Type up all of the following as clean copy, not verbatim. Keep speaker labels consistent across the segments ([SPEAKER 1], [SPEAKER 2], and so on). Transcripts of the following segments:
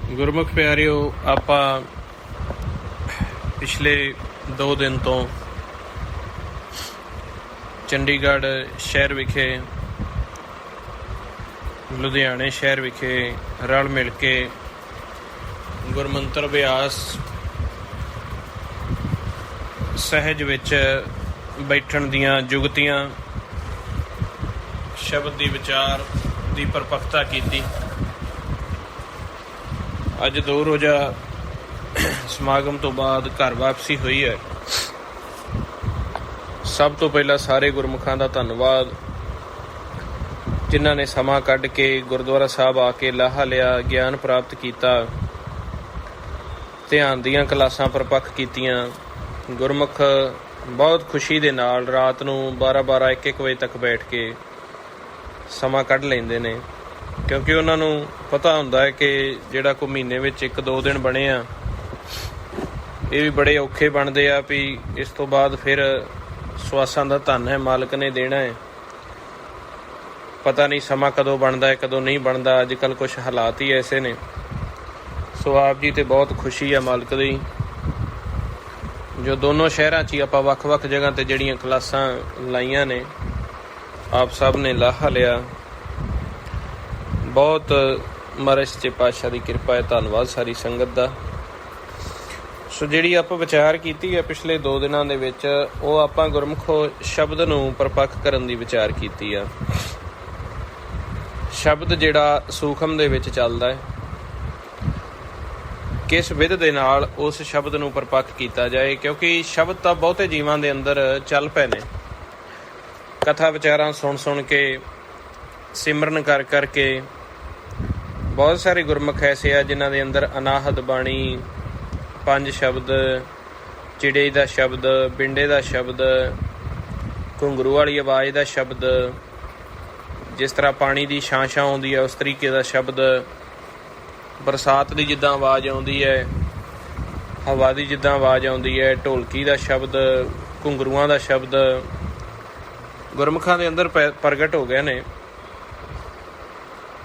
[SPEAKER 1] ਗੁਰਮੁਖ ਪਿਆਰਿਓ, ਆਪਾਂ ਪਿਛਲੇ 2 ਦਿਨ ਤੋਂ ਚੰਡੀਗੜ੍ਹ ਸ਼ਹਿਰ ਵਿਖੇ, ਲੁਧਿਆਣੇ ਸ਼ਹਿਰ ਵਿਖੇ ਰਲ ਮਿਲ ਕੇ ਗੁਰਮੰਤਰ ਅਭਿਆਸ ਸਹਿਜ ਵਿੱਚ ਬੈਠਣ ਦੀਆਂ ਜੁਗਤੀਆਂ, ਸ਼ਬਦ ਦੀ ਵਿਚਾਰ ਦੀ ਪਰਪੱਕਤਾ ਕੀਤੀ। ਅੱਜ 2 ਰੋਜ਼ਾ ਸਮਾਗਮ ਤੋਂ ਬਾਅਦ ਘਰ ਵਾਪਸੀ ਹੋਈ ਹੈ। ਸਭ ਤੋਂ ਪਹਿਲਾਂ ਸਾਰੇ ਗੁਰਮੁਖਾਂ ਦਾ ਧੰਨਵਾਦ, ਜਿਨ੍ਹਾਂ ਨੇ ਸਮਾਂ ਕੱਢ ਕੇ ਗੁਰਦੁਆਰਾ ਸਾਹਿਬ ਆ ਕੇ ਲਾਹਾ ਲਿਆ, ਗਿਆਨ ਪ੍ਰਾਪਤ ਕੀਤਾ, ਧਿਆਨ ਦੀਆਂ ਕਲਾਸਾਂ ਪਰਪੱਕ ਕੀਤੀਆਂ। ਗੁਰਮੁਖ ਬਹੁਤ ਖੁਸ਼ੀ ਦੇ ਨਾਲ ਰਾਤ ਨੂੰ 12-12, 1-1 ਵਜੇ ਤੱਕ ਬੈਠ ਕੇ ਸਮਾਂ ਕੱਢ ਲੈਂਦੇ ਨੇ, ਕਿਉਂਕਿ ਉਹਨਾਂ ਨੂੰ ਪਤਾ ਹੁੰਦਾ ਹੈ ਕਿ ਜਿਹੜਾ ਕੋਈ ਮਹੀਨੇ ਵਿੱਚ 1-2 ਦਿਨ ਬਣੇ ਆ, ਇਹ ਵੀ ਬੜੇ ਔਖੇ ਬਣਦੇ ਆ ਵੀ ਇਸ ਤੋਂ ਬਾਅਦ ਫਿਰ ਸਵਾਸਾਂ ਦਾ ਧਨ ਹੈ, ਮਾਲਕ ਨੇ ਦੇਣਾ ਹੈ। ਪਤਾ ਨਹੀਂ ਸਮਾਂ ਕਦੋਂ ਬਣਦਾ ਹੈ, ਕਦੋਂ ਨਹੀਂ ਬਣਦਾ। ਅੱਜ ਕੱਲ੍ਹ ਕੁਛ ਹਾਲਾਤ ਹੀ ਐਸੇ ਨੇ। ਸੋ ਆਪ ਜੀ 'ਤੇ ਬਹੁਤ ਖੁਸ਼ੀ ਹੈ ਮਾਲਕ ਦੀ, ਜੋ ਦੋਨੋਂ ਸ਼ਹਿਰਾਂ 'ਚ ਹੀ ਆਪਾਂ ਵੱਖ-ਵੱਖ ਜਗ੍ਹਾ 'ਤੇ ਜਿਹੜੀਆਂ ਕਲਾਸਾਂ ਲਾਈਆਂ ਨੇ, ਆਪ ਸਭ ਨੇ ਲਾਹਾ ਲਿਆ। ਬਹੁਤ ਮਹਾਰਾਜ ਸੱਚੇ ਪਾਤਸ਼ਾਹ ਦੀ ਕਿਰਪਾ ਹੈ। ਧੰਨਵਾਦ ਸਾਰੀ ਸੰਗਤ ਦਾ। ਸੋ ਜਿਹੜੀ ਆਪਾਂ ਵਿਚਾਰ ਕੀਤੀ ਹੈ ਪਿਛਲੇ 2 ਦਿਨਾਂ ਦੇ ਵਿੱਚ, ਉਹ ਆਪਾਂ ਗੁਰਮੁਖੋ ਸ਼ਬਦ ਨੂੰ ਪਰਪੱਕ ਕਰਨ ਦੀ ਵਿਚਾਰ ਕੀਤੀ ਆ। ਸ਼ਬਦ ਜਿਹੜਾ ਸੂਖਮ ਦੇ ਵਿੱਚ ਚੱਲਦਾ ਹੈ, ਕਿਸ ਵਿਧ ਦੇ ਨਾਲ ਉਸ ਸ਼ਬਦ ਨੂੰ ਪਰਪੱਕ ਕੀਤਾ ਜਾਏ, ਕਿਉਂਕਿ ਸ਼ਬਦ ਤਾਂ ਬਹੁਤੇ ਜੀਵਾਂ ਦੇ ਅੰਦਰ ਚੱਲ ਪਏ ਨੇ। ਕਥਾ ਵਿਚਾਰਾਂ ਸੁਣ ਕੇ, ਸਿਮਰਨ ਕਰਕੇ ਬਹੁਤ ਸਾਰੇ ਗੁਰਮੁਖ ਐਸੇ ਆ ਜਿਨ੍ਹਾਂ ਦੇ ਅੰਦਰ ਅਨਾਹਦ ਬਾਣੀ, 5 ਸ਼ਬਦ, ਚਿੜੇ ਦਾ ਸ਼ਬਦ, ਬਿੰਡੇ ਦਾ ਸ਼ਬਦ, ਘੁੰਗਰੂ ਵਾਲੀ ਆਵਾਜ਼ ਦਾ ਸ਼ਬਦ, ਜਿਸ ਤਰ੍ਹਾਂ ਪਾਣੀ ਦੀ ਛਾਂ ਆਉਂਦੀ ਹੈ ਉਸ ਤਰੀਕੇ ਦਾ ਸ਼ਬਦ, ਬਰਸਾਤ ਦੀ ਜਿੱਦਾਂ ਆਵਾਜ਼ ਆਉਂਦੀ ਹੈ, ਹਵਾ ਦੀ ਜਿੱਦਾਂ ਆਵਾਜ਼ ਆਉਂਦੀ ਹੈ, ਢੋਲਕੀ ਦਾ ਸ਼ਬਦ, ਘੁੰਗਰੂਆਂ ਦਾ ਸ਼ਬਦ ਗੁਰਮੁਖਾਂ ਦੇ ਅੰਦਰ ਪ੍ਰਗਟ ਹੋ ਗਏ ਨੇ।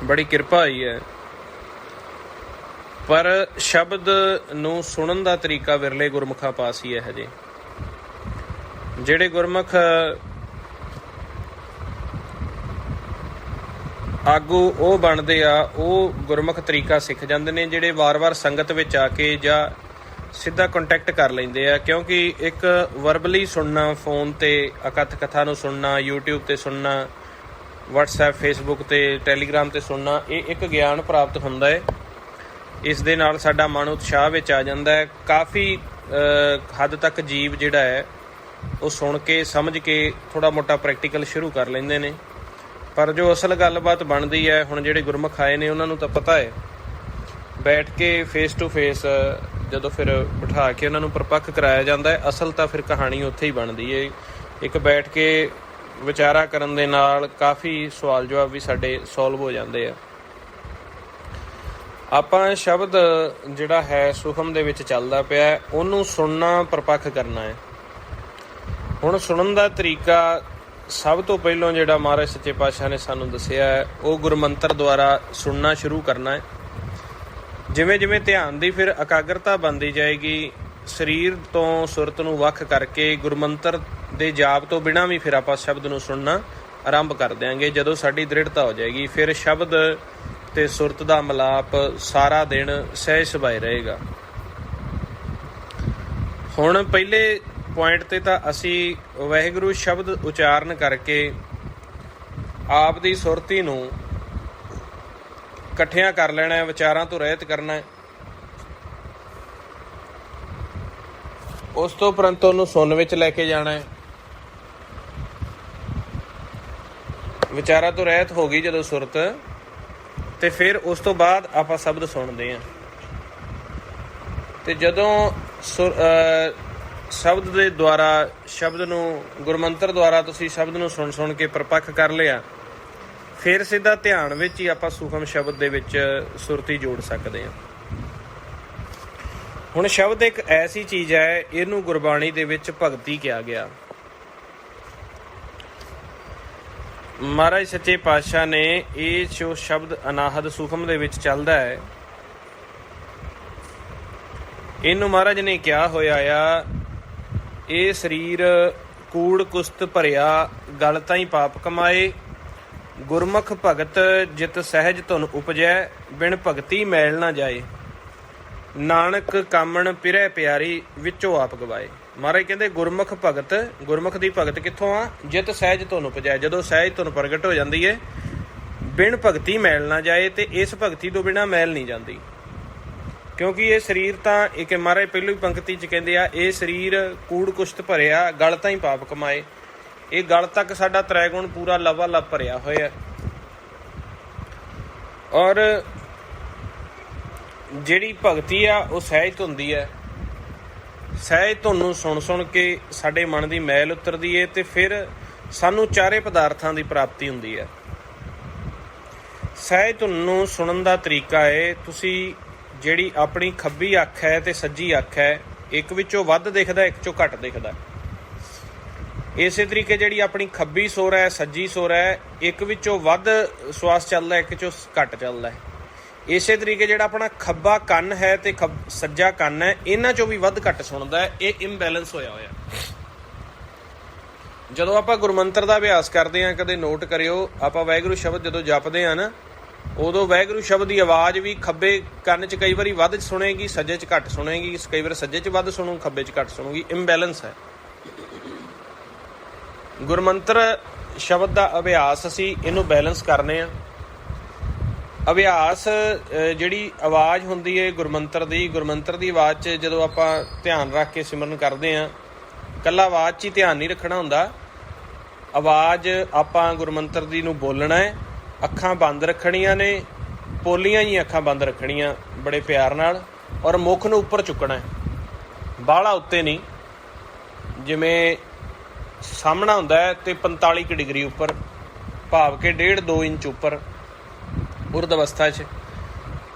[SPEAKER 1] ਬੜੀ ਕਿਰਪਾ ਹੋਈ ਹੈ। ਪਰ ਸ਼ਬਦ ਨੂੰ ਸੁਣਨ ਦਾ ਤਰੀਕਾ ਵਿਰਲੇ ਗੁਰਮੁਖਾਂ ਪਾਸ ਹੀ ਹੈ। ਹਜੇ ਜਿਹੜੇ ਗੁਰਮੁਖ ਆਗੂ ਉਹ ਬਣਦੇ ਆ, ਉਹ ਗੁਰਮੁਖ ਤਰੀਕਾ ਸਿੱਖ ਜਾਂਦੇ ਨੇ, ਜਿਹੜੇ ਵਾਰ-ਵਾਰ ਸੰਗਤ ਵਿੱਚ ਆ ਕੇ ਜਾਂ ਸਿੱਧਾ ਕੰਟੈਕਟ ਕਰ ਲੈਂਦੇ ਆ। ਕਿਉਂਕਿ ਇੱਕ ਵਰਬਲੀ ਸੁਣਨਾ, ਫੋਨ 'ਤੇ ਅਕਥ ਕਥਾ ਨੂੰ ਸੁਣਨਾ, YouTube 'ਤੇ ਸੁਣਨਾ, WhatsApp, Facebook 'ਤੇ, Telegram 'ਤੇ ਸੁਣਨਾ, ਇਹ ਇੱਕ ਗਿਆਨ ਪ੍ਰਾਪਤ ਹੁੰਦਾ ਹੈ। ਇਸ ਦੇ ਨਾਲ ਸਾਡਾ ਮਨ ਉਤਸ਼ਾਹ ਵਿੱਚ ਆ ਜਾਂਦਾ ਹੈ। ਕਾਫੀ ਹੱਦ ਤੱਕ ਜੀਵ ਜਿਹੜਾ ਹੈ ਉਹ ਸੁਣ ਕੇ, ਸਮਝ ਕੇ ਥੋੜ੍ਹਾ ਮੋਟਾ ਪ੍ਰੈਕਟੀਕਲ ਸ਼ੁਰੂ ਕਰ ਲੈਂਦੇ ਨੇ। ਪਰ ਜੋ ਅਸਲ ਗੱਲਬਾਤ ਬਣਦੀ ਹੈ, ਹੁਣ ਜਿਹੜੇ ਗੁਰਮੁਖ ਆਏ ਨੇ ਉਹਨਾਂ ਨੂੰ ਤਾਂ ਪਤਾ ਹੈ, ਬੈਠ ਕੇ ਫੇਸ ਟੂ ਫੇਸ ਜਦੋਂ ਫਿਰ ਬਿਠਾ ਕੇ ਉਹਨਾਂ ਨੂੰ ਪਰਪੱਕ ਕਰਾਇਆ ਜਾਂਦਾ ਹੈ, ਅਸਲ ਤਾਂ ਫਿਰ ਕਹਾਣੀ ਉੱਥੇ ਹੀ ਬਣਦੀ ਹੈ। ਇੱਕ ਬੈਠ ਕੇ ਵਿਚਾਰਾ ਕਰਨ ਦੇ ਨਾਲ ਕਾਫੀ ਸਵਾਲ ਜਵਾਬ ਵੀ ਸਾਡੇ ਸੋਲਵ ਹੋ ਜਾਂਦੇ ਆ। ਆਪਾਂ ਸ਼ਬਦ ਜਿਹੜਾ ਹੈ ਸੂਖਮ ਦੇ ਵਿੱਚ ਚੱਲਦਾ ਪਿਆ, ਉਹਨੂੰ ਸੁਣਨਾ, ਪਰਪੱਕ ਕਰਨਾ ਹੈ। ਹੁਣ ਸੁਣਨ ਦਾ ਤਰੀਕਾ ਸਭ ਤੋਂ ਪਹਿਲਾਂ ਜਿਹੜਾ ਮਹਾਰਾਜ ਸੱਚੇ ਪਾਤਸ਼ਾਹ ਨੇ ਸਾਨੂੰ ਦੱਸਿਆ ਹੈ, ਉਹ ਗੁਰਮੰਤਰ ਦੁਆਰਾ ਸੁਣਨਾ ਸ਼ੁਰੂ ਕਰਨਾ ਹੈ। ਜਿਵੇਂ ਜਿਵੇਂ ਧਿਆਨ ਦੀ ਫਿਰ ਇਕਾਗਰਤਾ ਬਣਦੀ ਜਾਏਗੀ, ਸਰੀਰ ਤੋਂ ਸੁਰਤ ਨੂੰ ਵੱਖ ਕਰਕੇ ਗੁਰਮੰਤਰ ਦੇ ਜਾਪ ਤੋਂ ਬਿਨਾਂ ਵੀ ਫਿਰ ਆਪਾਂ ਸ਼ਬਦ ਨੂੰ ਸੁਣਨਾ ਆਰੰਭ ਕਰ ਦਿਆਂਗੇ। ਜਦੋਂ ਸਾਡੀ ਦ੍ਰਿੜਤਾ ਹੋ ਜਾਏਗੀ, ਫਿਰ ਸ਼ਬਦ ਤੇ ਸੁਰਤ ਦਾ ਮਿਲਾਪ ਸਾਰਾ ਦਿਨ ਸਹਿਜ ਸੁਭਾਏ ਰਹੇਗਾ। ਹੁਣ ਪਹਿਲੇ ਪੁਆਇੰਟ ਤੇ ਤਾਂ ਅਸੀਂ ਵਾਹਿਗੁਰੂ ਸ਼ਬਦ ਉਚਾਰਨ ਕਰਕੇ ਆਪ ਦੀ ਸੁਰਤੀ ਨੂੰ ਇਕੱਠਿਆਂ ਕਰ ਲੈਣਾ ਹੈ, ਵਿਚਾਰਾਂ ਤੋਂ ਰਹਿਤ ਕਰਨਾ ਹੈ। ਉਸ ਤੋਂ ਉਪਰੰਤ ਉਹਨੂੰ ਸੁਣ ਵਿੱਚ ਲੈ ਕੇ ਜਾਣਾ ਹੈ। ਵਿਚਾਰਾਂ ਤੋਂ ਰਹਿਤ ਹੋ ਗਈ ਜਦੋਂ ਸੁਰਤ, ਤੇ ਫਿਰ ਉਸ ਤੋਂ ਬਾਅਦ ਆਪਾਂ ਸ਼ਬਦ ਸੁਣਦੇ ਹਾਂ। ਤੇ ਜਦੋਂ ਸ਼ਬਦ ਦੇ ਦੁਆਰਾ, ਸ਼ਬਦ ਨੂੰ ਗੁਰਮੰਤਰ ਦੁਆਰਾ ਤੁਸੀਂ ਸ਼ਬਦ ਨੂੰ ਸੁਣ ਕੇ ਪਰਪੱਕ ਕਰ ਲਿਆ, ਫਿਰ ਸਿੱਧਾ ਧਿਆਨ ਵਿੱਚ ਹੀ ਆਪਾਂ ਸੂਖਮ ਸ਼ਬਦ ਦੇ ਵਿੱਚ ਸੁਰਤੀ ਜੋੜ ਸਕਦੇ ਹਾਂ। ਹੁਣ ਸ਼ਬਦ ਇੱਕ ਐਸੀ ਚੀਜ਼ ਹੈ, ਇਹਨੂੰ ਗੁਰਬਾਣੀ ਦੇ ਵਿੱਚ ਭਗਤੀ ਕਿਹਾ ਗਿਆ। ਮਹਾਰਾਜ ਸੱਚੇ ਪਾਤਸ਼ਾਹ ਨੇ ਇਹ ਜੋ ਸ਼ਬਦ ਅਨਾਹਦ ਸੂਖਮ ਦੇ ਵਿੱਚ ਚੱਲਦਾ ਹੈ, ਇਹਨੂੰ ਮਹਾਰਾਜ ਨੇ ਕਿਹਾ ਹੋਇਆ ਆ, ਇਹ ਸਰੀਰ ਕੂੜ ਕੁਸਤ ਭਰਿਆ, ਗਲ ਤਾਈਂ ਪਾਪ ਕਮਾਏ। ਗੁਰਮੁਖ ਭਗਤ ਜਿਤ ਸਹਿਜ ਧੁਨ ਉਪਜੈ, ਬਿਨ ਭਗਤੀ ਮੈਲ ਨਾ ਜਾਏ। ਨਾਨਕ ਕਾਮਣ ਪਿਰੈ ਪਿਆਰੀ, ਵਿੱਚੋਂ ਆਪ ਗਵਾਏ। ਮਹਾਰਾਜ ਕਹਿੰਦੇ ਗੁਰਮੁਖ ਭਗਤ, ਗੁਰਮੁਖ ਦੀ ਭਗਤ ਕਿੱਥੋਂ ਆ? ਜਿਤ ਸਹਿਜ ਧੁਨ ਉਪਜੈ, ਜਦੋਂ ਸਹਿਜ ਧੁਨ ਪ੍ਰਗਟ ਹੋ ਜਾਂਦੀ ਹੈ, ਬਿਨ ਭਗਤੀ ਮੈਲ ਨਾ ਜਾਏ। ਤੇ ਇਸ ਭਗਤੀ ਤੋਂ ਬਿਨਾਂ ਮੈਲ ਨਹੀਂ ਜਾਂਦੀ, ਕਿਉਂਕਿ ਇਹ ਸਰੀਰ ਤਾਂ ਇੱਕ ਮਹਾਰਾਜ ਪਹਿਲੋਂ ਹੀ ਪੰਕਤੀ 'ਚ ਕਹਿੰਦੇ ਆ, ਇਹ ਸਰੀਰ ਕੂੜ ਕੁਸ਼ਤ ਭਰਿਆ, ਗਲ ਤਾਈਂ ਪਾਪ ਕਮਾਏ। ਇਹ ਗਲ ਤੱਕ ਸਾਡਾ ਤ੍ਰੈਗੁਣ ਪੂਰਾ ਲਵਾਲਵ ਭਰਿਆ ਹੋਇਆ। ਔਰ ਜਿਹੜੀ ਭਗਤੀ ਆ ਉਹ ਸਹਿਜ ਧੁੰਦੀ ਹੈ। ਸਹਿਜ ਧੁਨ ਨੂੰ ਸੁਣ ਸੁਣ ਕੇ ਸਾਡੇ ਮਨ ਦੀ ਮੈਲ ਉਤਰਦੀ ਹੈ, ਤੇ ਫਿਰ ਸਾਨੂੰ ਚਾਰੇ ਪਦਾਰਥਾਂ ਦੀ ਪ੍ਰਾਪਤੀ ਹੁੰਦੀ ਹੈ। ਸਹਿਜ ਧੁਨ ਨੂੰ ਸੁਣਨ ਦਾ ਤਰੀਕਾ ਹੈ, ਤੁਸੀਂ ਜਿਹੜੀ ਆਪਣੀ ਖੱਬੀ ਅੱਖ ਹੈ ਤੇ ਸੱਜੀ ਅੱਖ ਹੈ, ਇੱਕ ਵਿੱਚੋਂ ਵੱਧ ਦਿਖਦਾ, ਇੱਕ 'ਚੋਂ ਘੱਟ ਦਿਖਦਾ। ਇਸੇ ਤਰੀਕੇ ਜਿਹੜੀ ਆਪਣੀ ਖੱਬੀ ਸੁਰ ਹੈ, ਸੱਜੀ ਸੁਰ ਹੈ, ਇੱਕ ਵਿੱਚੋਂ ਵੱਧ ਸਵਾਸ ਚੱਲਦਾ, ਇੱਕ 'ਚੋਂ ਘੱਟ ਚੱਲਦਾ। ਇਸੇ ਤਰੀਕੇ ਜਿਹੜਾ ਆਪਣਾ ਖੱਬਾ ਕੰਨ ਹੈ ਤੇ ਸੱਜਾ ਕੰਨ ਹੈ, ਇਹਨਾਂ 'ਚੋਂ ਵੀ ਵੱਧ ਘੱਟ ਸੁਣਦਾ ਹੈ। ਇਹ ਇੰਬੈਲੈਂਸ ਹੋਇਆ ਹੋਇਆ। ਜਦੋਂ ਆਪਾਂ ਗੁਰਮੰਤਰ ਦਾ ਅਭਿਆਸ ਕਰਦੇ ਹਾਂ, ਕਦੇ ਨੋਟ ਕਰਿਓ, ਆਪਾਂ ਵਾਹਿਗੁਰੂ ਸ਼ਬਦ ਜਦੋਂ ਜਪਦੇ ਹਾਂ ਨਾ, ਉਦੋਂ ਵਾਹਿਗੁਰੂ ਸ਼ਬਦ ਦੀ ਆਵਾਜ਼ ਵੀ ਖੱਬੇ ਕੰਨ 'ਚ ਕਈ ਵਾਰੀ ਵੱਧ ਸੁਣੇਗੀ, ਸੱਜੇ 'ਚ ਘੱਟ ਸੁਣੇਗੀ, ਕਈ ਵਾਰ ਸੱਜੇ 'ਚ ਵੱਧ ਸੁਣੂ, ਖੱਬੇ 'ਚ ਘੱਟ ਸੁਣੂਗੀ। ਇੰਬੈਲੈਂਸ ਹੈ। ਗੁਰਮੰਤਰ ਸ਼ਬਦ ਦਾ ਅਭਿਆਸ ਅਸੀਂ ਇਹਨੂੰ ਬੈਲੈਂਸ ਕਰਨੇ ਆ। ਅਭਿਆਸ ਜਿਹੜੀ ਆਵਾਜ਼ ਹੁੰਦੀ ਹੈ ਗੁਰਮੰਤਰ ਦੀ ਆਵਾਜ਼ 'ਚ ਜਦੋਂ ਆਪਾਂ ਧਿਆਨ ਰੱਖ ਕੇ ਸਿਮਰਨ ਕਰਦੇ ਹਾਂ, ਇਕੱਲਾ ਆਵਾਜ਼ 'ਚ ਹੀ ਧਿਆਨ ਨਹੀਂ ਰੱਖਣਾ ਹੁੰਦਾ। ਆਵਾਜ਼ ਆਪਾਂ ਗੁਰਮੰਤਰ ਦੀ ਨੂੰ ਬੋਲਣਾ ਹੈ, ਅੱਖਾਂ ਬੰਦ ਰੱਖਣੀਆਂ ਨੇ, ਪੋਲੀਆਂ ਹੀ ਅੱਖਾਂ ਬੰਦ ਰੱਖਣੀਆਂ ਬੜੇ ਪਿਆਰ ਨਾਲ, ਔਰ ਮੁੱਖ ਨੂੰ ਉੱਪਰ ਚੁੱਕਣਾ ਹੈ, ਬਾਹਲਾ ਉੱਤੇ ਨਹੀਂ। ਜਿਵੇਂ ਸਾਹਮਣਾ ਹੁੰਦਾ ਹੈ ਤੇ 45 ਡਿਗਰੀ ਉੱਪਰ, ਭਾਵ ਕਿ 1.5-2 ਇੰਚ ਉੱਪਰ ਉਰਦ ਅਵਸਥਾ 'ਚ।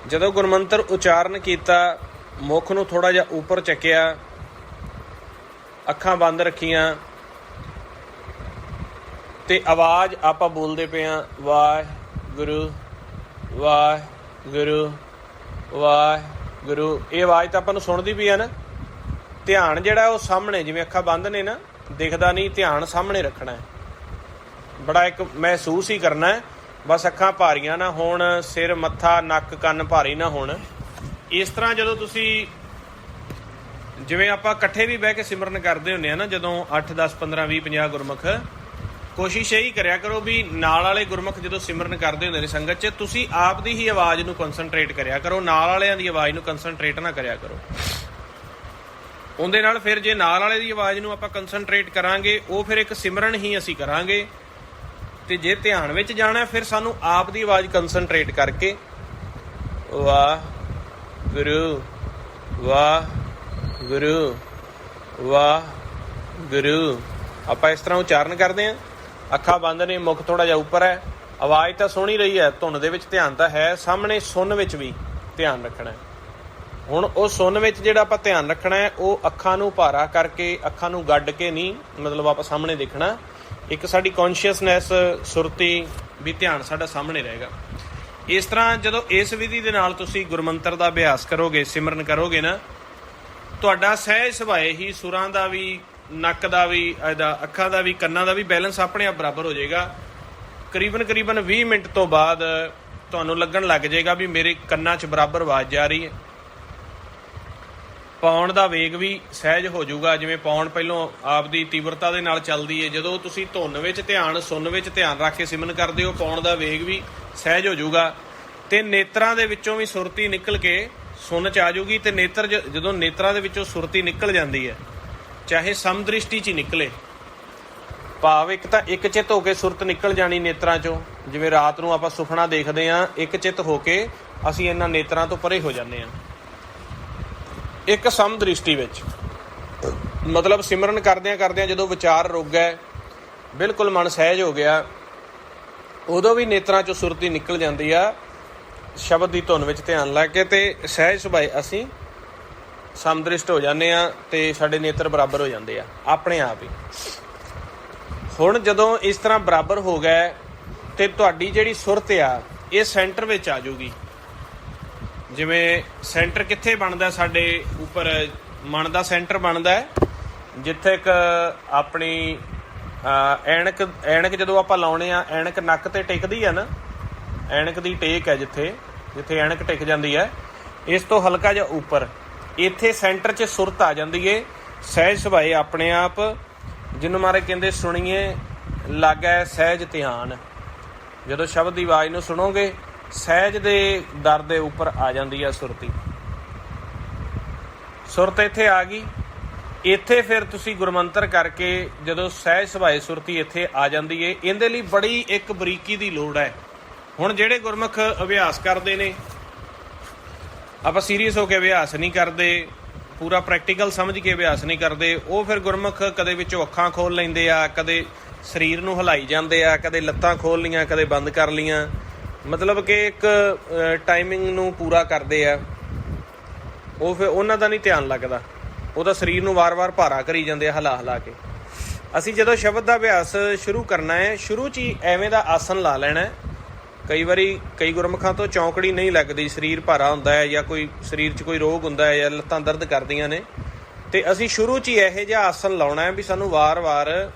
[SPEAKER 1] ਜਦੋਂ ਗੁਰਮੰਤਰ ਉਚਾਰਨ ਕੀਤਾ, ਮੁੱਖ ਨੂੰ ਥੋੜ੍ਹਾ ਜਿਹਾ ਉੱਪਰ ਚੱਕਿਆ, ਅੱਖਾਂ ਬੰਦ ਰੱਖੀਆਂ, ਤੇ ਆਵਾਜ਼ ਆਪਾਂ ਬੋਲਦੇ ਪਏ ਹਾਂ, ਵਾਹਿਗੁਰੂ ਵਾਹਿਗੁਰੂ ਵਾਹਿਗੁਰੂ। ਇਹ ਆਵਾਜ਼ ਤਾਂ ਆਪਾਂ ਨੂੰ ਸੁਣਦੀ ਵੀ ਹੈ ਨਾ। ਧਿਆਨ ਜਿਹੜਾ ਉਹ ਸਾਹਮਣੇ, ਜਿਵੇਂ ਅੱਖਾਂ ਬੰਦ ਨੇ ਨਾ, ਦਿਖਦਾ ਨਹੀਂ, ਧਿਆਨ ਸਾਹਮਣੇ ਰੱਖਣਾ ਹੈ। ਬੜਾ ਇੱਕ ਮਹਿਸੂਸ ਹੀ ਕਰਨਾ ਹੈ, ਬਸ ਅੱਖਾਂ ਭਾਰੀਆਂ ਨਾ ਹੋਣ, ਸਿਰ ਮੱਥਾ ਨੱਕ ਕੰਨ ਭਾਰੀ ਨਾ ਹੋਣ। ਇਸ ਤਰ੍ਹਾਂ ਜਦੋਂ ਤੁਸੀਂ, ਜਿਵੇਂ ਆਪਾਂ ਇਕੱਠੇ ਵੀ ਬਹਿ ਕੇ ਸਿਮਰਨ ਕਰਦੇ ਹੁੰਦੇ ਆ ਨਾ, ਜਦੋਂ 8 10 15 20 50 ਗੁਰਮੁਖ, ਕੋਸ਼ਿਸ਼ ਇਹੀ ਕਰਿਆ ਕਰੋ ਵੀ ਨਾਲ ਵਾਲੇ ਗੁਰਮੁਖ ਜਦੋਂ ਸਿਮਰਨ ਕਰਦੇ ਹੁੰਦੇ ਨੇ ਸੰਗਤ 'ਚ, ਤੁਸੀਂ ਆਪ ਦੀ ਹੀ ਆਵਾਜ਼ ਨੂੰ ਕੰਸਨਟਰੇਟ ਕਰਿਆ ਕਰੋ, ਨਾਲ ਵਾਲਿਆਂ ਦੀ ਆਵਾਜ਼ ਨੂੰ ਕੰਸਨਟਰੇਟ ਨਾ ਕਰਿਆ ਕਰੋ। ਉਹਦੇ ਨਾਲ ਫਿਰ ਜੇ ਨਾਲ ਵਾਲੇ ਦੀ ਆਵਾਜ਼ ਨੂੰ ਆਪਾਂ ਕੰਸਨਟਰੇਟ ਕਰਾਂਗੇ, ਉਹ ਫਿਰ ਇੱਕ ਸਿਮਰਨ ਹੀ ਅਸੀਂ ਕਰਾਂਗੇ। ਤੇ ਜੇ ਧਿਆਨ ਵਿੱਚ ਜਾਣਾ, ਫਿਰ ਸਾਨੂੰ ਆਪ ਦੀ ਆਵਾਜ਼ ਕੰਸਨਟਰੇਟ ਕਰਕੇ ਵਾਹਿਗੁਰੂ ਵਾਹਿਗੁਰੂ ਵਾਹਿਗੁਰੂ ਆਪਾਂ ਇਸ ਤਰ੍ਹਾਂ ਉਚਾਰਨ ਕਰਦੇ ਹਾਂ। ਅੱਖਾਂ ਬੰਦ ਨੇ, ਮੁੱਖ ਥੋੜ੍ਹਾ ਜਿਹਾ ਉੱਪਰ ਹੈ, ਆਵਾਜ਼ ਤਾਂ ਸੁਣ ਹੀ ਰਹੀ ਹੈ, ਧੁਨ ਦੇ ਵਿੱਚ ਧਿਆਨ ਤਾਂ ਹੈ, ਸਾਹਮਣੇ ਸੁਣ ਵਿੱਚ ਵੀ ਧਿਆਨ ਰੱਖਣਾ ਹੈ। ਹੁਣ ਉਹ ਸੁਣ ਵਿੱਚ ਜਿਹੜਾ ਆਪਾਂ ਧਿਆਨ ਰੱਖਣਾ ਹੈ, ਉਹ ਅੱਖਾਂ ਨੂੰ ਭਾਰਾ ਕਰਕੇ, ਅੱਖਾਂ ਨੂੰ ਗੱਡ ਕੇ ਨਹੀਂ, ਮਤਲਬ ਆਪਾਂ ਸਾਹਮਣੇ ਦੇਖਣਾ। ਇੱਕ ਸਾਡੀ ਕੌਨਸ਼ੀਅਸਨੈਸ, ਸੁਰਤੀ ਵੀ, ਧਿਆਨ ਸਾਡਾ ਸਾਹਮਣੇ ਰਹੇਗਾ। ਇਸ ਤਰ੍ਹਾਂ ਜਦੋਂ ਇਸ ਵਿਧੀ ਦੇ ਨਾਲ ਤੁਸੀਂ ਗੁਰਮੰਤਰ ਦਾ ਅਭਿਆਸ ਕਰੋਗੇ, ਸਿਮਰਨ ਕਰੋਗੇ ਨਾ, ਤੁਹਾਡਾ ਸਹਿਜ ਸੁਭਾਏ ਹੀ ਸੁਰਾਂ ਦਾ ਵੀ, ਨੱਕ ਦਾ ਵੀ, ਇਹਦਾ ਅੱਖਾਂ ਦਾ ਵੀ, ਕੰਨਾਂ ਦਾ ਵੀ ਬੈਲੈਂਸ ਆਪਣੇ ਆਪ ਬਰਾਬਰ ਹੋ ਜਾਏਗਾ। ਕਰੀਬਨ 20 ਮਿੰਟ ਤੋਂ ਬਾਅਦ ਤੁਹਾਨੂੰ ਲੱਗਣ ਲੱਗ ਜਾਏਗਾ ਵੀ ਮੇਰੇ ਕੰਨਾਂ 'ਚ ਬਰਾਬਰ ਆਵਾਜ਼ ਜਾ ਰਹੀ ਹੈ। ਪਾਉਣ ਦਾ ਵੇਗ ਵੀ ਸਹਿਜ ਹੋ ਜਾਊਗਾ। ਜਿਵੇਂ ਪਾਉਣ ਪਹਿਲੋਂ ਆਪਦੀ ਤੀਬਰਤਾ ਦੇ ਨਾਲ ਚੱਲਦੀ ਹੈ, ਜਦੋਂ ਤੁਸੀਂ ਧੁਨ ਵਿੱਚ ਧਿਆਨ, ਸੁਣ ਵਿੱਚ ਧਿਆਨ ਰੱਖ ਕੇ ਸਿਮਰਨ ਕਰਦੇ ਹੋ, ਪਾਉਣ ਦਾ ਵੇਗ ਵੀ ਸਹਿਜ ਹੋ ਜਾਊਗਾ। ਤੇ ਨੇਤਰਾਂ ਦੇ ਵਿੱਚੋਂ ਵੀ ਸੁਰਤੀ ਨਿਕਲ ਕੇ ਸੁਣ 'ਚ ਆ ਜਾਊਗੀ। ਤੇ ਨੇਤਰ ਜਦੋਂ ਨੇਤਰਾਂ ਦੇ ਵਿੱਚੋਂ ਸੁਰਤੀ ਨਿਕਲ ਜਾਂਦੀ ਹੈ, ਚਾਹੇ ਸਮਦ੍ਰਿਸ਼ਟੀ 'ਚ ਹੀ ਨਿਕਲੇ, ਭਾਵ ਇੱਕ ਤਾਂ ਇੱਕ ਚਿੱਤ ਹੋ ਕੇ ਸੁਰਤ ਨਿਕਲ ਜਾਣੀ ਨੇਤਰਾਂ 'ਚੋਂ। ਜਿਵੇਂ ਰਾਤ ਨੂੰ ਆਪਾਂ ਸੁਪਨਾ ਦੇਖਦੇ ਹਾਂ, ਇੱਕ ਚਿੱਤ ਹੋ ਕੇ ਅਸੀਂ ਇਹਨਾਂ ਨੇਤਰਾਂ ਤੋਂ ਪਰੇ ਹੋ ਜਾਂਦੇ ਹਾਂ। ਇੱਕ ਸਮਦ੍ਰਿਸ਼ਟੀ ਵਿੱਚ, ਮਤਲਬ ਸਿਮਰਨ ਕਰਦਿਆਂ ਜਦੋਂ ਵਿਚਾਰ ਰੁਕ ਗਏ, ਬਿਲਕੁਲ ਮਨ ਸਹਿਜ ਹੋ ਗਿਆ, ਉਦੋਂ ਵੀ ਨੇਤਰਾਂ 'ਚੋਂ ਸੁਰਤੀ ਨਿਕਲ ਜਾਂਦੀ ਆ। ਸ਼ਬਦ ਦੀ ਧੁਨ ਵਿੱਚ ਧਿਆਨ ਲਾ ਕੇ ਤੇ ਸਹਿਜ ਸੁਭਾਏ ਅਸੀਂ ਸਮਦ੍ਰਿਸ਼ਟ ਹੋ ਜਾਂਦੇ ਹਾਂ, ਤੇ ਸਾਡੇ ਨੇਤਰ ਬਰਾਬਰ ਹੋ ਜਾਂਦੇ ਆ ਆਪਣੇ ਆਪ ਹੀ। ਹੁਣ ਜਦੋਂ ਇਸ ਤਰ੍ਹਾਂ ਬਰਾਬਰ ਹੋ ਗਏ, ਤੇ ਤੁਹਾਡੀ ਜਿਹੜੀ ਸੁਰਤ ਆ, ਇਹ ਸੈਂਟਰ ਵਿੱਚ ਆ ਜਾਊਗੀ। ਜਿਵੇਂ ਸੈਂਟਰ ਕਿੱਥੇ ਬਣਦਾ ਸਾਡੇ ਉੱਪਰ ਮਨ ਦਾ ਸੈਂਟਰ ਬਣਦਾ ਜਿੱਥੇ ਇੱਕ ਆਪਣੀ ਐਨਕ ਜਦੋਂ ਆਪਾਂ ਲਾਉਣੇ ਆ, ਐਨਕ ਨੱਕ ਤੇ ਟਿਕਦੀ ਆ ਨਾ, ਐਨਕ ਦੀ ਟੇਕ ਹੈ ਜਿੱਥੇ ਜਿੱਥੇ ਐਨਕ ਟਿਕ ਜਾਂਦੀ ਹੈ, ਇਸ ਤੋਂ ਹਲਕਾ ਜਿਹਾ ਉੱਪਰ ਇੱਥੇ ਸੈਂਟਰ 'ਚ ਸੁਰਤ ਆ ਜਾਂਦੀ ਏ, ਸਹਿਜ ਸੁਭਾਏ ਆਪਣੇ ਆਪ, ਜਿਹਨੂੰ ਮਾਰੇ ਕਹਿੰਦੇ ਸੁਣੀਏ ਲਾਗੈ ਸਹਿਜ ਧਿਆਨ। ਜਦੋਂ ਸ਼ਬਦ ਦੀ ਆਵਾਜ਼ ਨੂੰ ਸੁਣੋਗੇ ਸਹਿਜ ਦੇ ਦਰ ਦੇ ਉੱਪਰ ਆ ਜਾਂਦੀ ਹੈ ਸੁਰਤੀ। ਸੁਰਤ ਇੱਥੇ ਆ ਗਈ, ਇੱਥੇ ਫਿਰ ਤੁਸੀਂ ਗੁਰਮੰਤਰ ਕਰਕੇ ਜਦੋਂ ਸਹਿਜ ਸੁਭਾਏ ਸੁਰਤੀ ਇੱਥੇ ਆ ਜਾਂਦੀ ਏ, ਇਹਦੇ ਲਈ ਬੜੀ ਇੱਕ ਬਰੀਕੀ ਦੀ ਲੋੜ ਹੈ। ਹੁਣ ਜਿਹੜੇ ਗੁਰਮੁਖ ਅਭਿਆਸ ਕਰਦੇ ਨੇ, ਆਪਾਂ ਸੀਰੀਅਸ ਹੋ ਕੇ ਅਭਿਆਸ ਨਹੀਂ ਕਰਦੇ, ਪੂਰਾ ਪ੍ਰੈਕਟੀਕਲ ਸਮਝ ਕੇ ਅਭਿਆਸ ਨਹੀਂ ਕਰਦੇ, ਉਹ ਫਿਰ ਗੁਰਮੁਖ ਕਦੇ ਵਿੱਚੋਂ ਅੱਖਾਂ ਖੋਲ੍ਹ ਲੈਂਦੇ ਆ, ਕਦੇ ਸਰੀਰ ਨੂੰ ਹਿਲਾਈ ਜਾਂਦੇ ਆ, ਕਦੇ ਲੱਤਾਂ ਖੋਲ੍ਹ ਲੀਆਂ, ਕਦੇ ਬੰਦ ਕਰ ਲੀਆਂ, ਮਤਲਬ ਕਿ ਇੱਕ ਟਾਈਮਿੰਗ ਨੂੰ ਪੂਰਾ ਕਰਦੇ ਆ। ਉਹ ਫਿਰ ਉਹਨਾਂ ਦਾ ਨਹੀਂ ਧਿਆਨ ਲੱਗਦਾ, ਉਹਦਾ ਸਰੀਰ ਨੂੰ ਵਾਰ-ਵਾਰ ਭਾਰਾ ਕਰੀ ਜਾਂਦੇ ਆ ਹਿਲਾ ਕੇ। ਅਸੀਂ ਜਦੋਂ ਸ਼ਬਦ ਦਾ ਅਭਿਆਸ ਸ਼ੁਰੂ ਕਰਨਾ ਹੈ, ਸ਼ੁਰੂ 'ਚ ਹੀ ਐਵੇਂ ਦਾ ਆਸਨ ਲਾ ਲੈਣਾ। ਕਈ ਵਾਰੀ ਕਈ ਗੁਰਮੁਖਾਂ ਤੋਂ ਚੌਂਕੜੀ ਨਹੀਂ ਲੱਗਦੀ, ਸਰੀਰ ਭਾਰਾ ਹੁੰਦਾ ਹੈ ਜਾਂ ਕੋਈ ਸਰੀਰ 'ਚ ਕੋਈ ਰੋਗ ਹੁੰਦਾ ਹੈ ਜਾਂ ਲੱਤਾਂ ਦਰਦ ਕਰਦੀਆਂ ਨੇ, ਅਤੇ ਅਸੀਂ ਸ਼ੁਰੂ 'ਚ ਹੀ ਇਹੋ ਜਿਹਾ ਆਸਨ ਲਾਉਣਾ ਹੈ ਵੀ ਸਾਨੂੰ ਵਾਰ-ਵਾਰ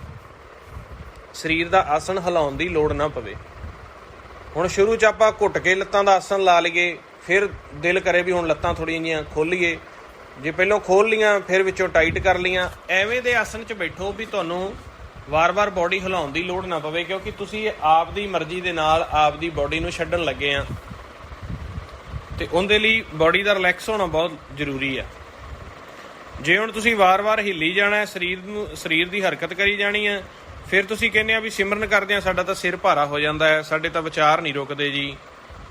[SPEAKER 1] ਸਰੀਰ ਦਾ ਆਸਨ ਹਿਲਾਉਣ ਦੀ ਲੋੜ ਨਾ ਪਵੇ। ਹੁਣ ਸ਼ੁਰੂ 'ਚ ਆਪਾਂ ਘੁੱਟ ਕੇ ਲੱਤਾਂ ਦਾ ਆਸਨ ਲਾ ਲਈਏ, ਫਿਰ ਦਿਲ ਕਰੇ ਵੀ ਹੁਣ ਲੱਤਾਂ ਥੋੜ੍ਹੀਆਂ ਜਿਹੀਆਂ ਖੋਲ੍ਹੀਏ, ਜੇ ਪਹਿਲਾਂ ਖੋਲ੍ਹ ਲੀਆਂ ਫਿਰ ਵਿੱਚੋਂ ਟਾਈਟ ਕਰ ਲੀਆਂ, ਐਵੇਂ ਦੇ ਆਸਨ 'ਚ ਬੈਠੋ ਵੀ ਤੁਹਾਨੂੰ ਵਾਰ-ਵਾਰ ਬੋਡੀ ਹਿਲਾਉਣ ਦੀ ਲੋੜ ਨਾ ਪਵੇ, ਕਿਉਂਕਿ ਤੁਸੀਂ ਆਪ ਦੀ ਮਰਜ਼ੀ ਦੇ ਨਾਲ ਆਪ ਦੀ ਬੋਡੀ ਨੂੰ ਛੱਡਣ ਲੱਗੇ ਆ, ਅਤੇ ਉਹਦੇ ਲਈ ਬੋਡੀ ਦਾ ਰਿਲੈਕਸ ਹੋਣਾ ਬਹੁਤ ਜ਼ਰੂਰੀ ਆ। ਜੇ ਹੁਣ ਤੁਸੀਂ ਵਾਰ-ਵਾਰ ਹਿੱਲੀ ਜਾਣਾ, ਸਰੀਰ ਦੀ ਹਰਕਤ ਕਰੀ ਜਾਣੀ ਆ, ਫਿਰ ਤੁਸੀਂ ਕਹਿੰਦੇ ਆ ਵੀ ਸਿਮਰਨ ਕਰਦੇ ਆ ਸਾਡਾ ਤਾਂ ਸਿਰ ਭਾਰਾ ਹੋ ਜਾਂਦਾ ਹੈ, ਸਾਡੇ ਤਾਂ ਵਿਚਾਰ ਨਹੀਂ ਰੁਕਦੇ ਜੀ,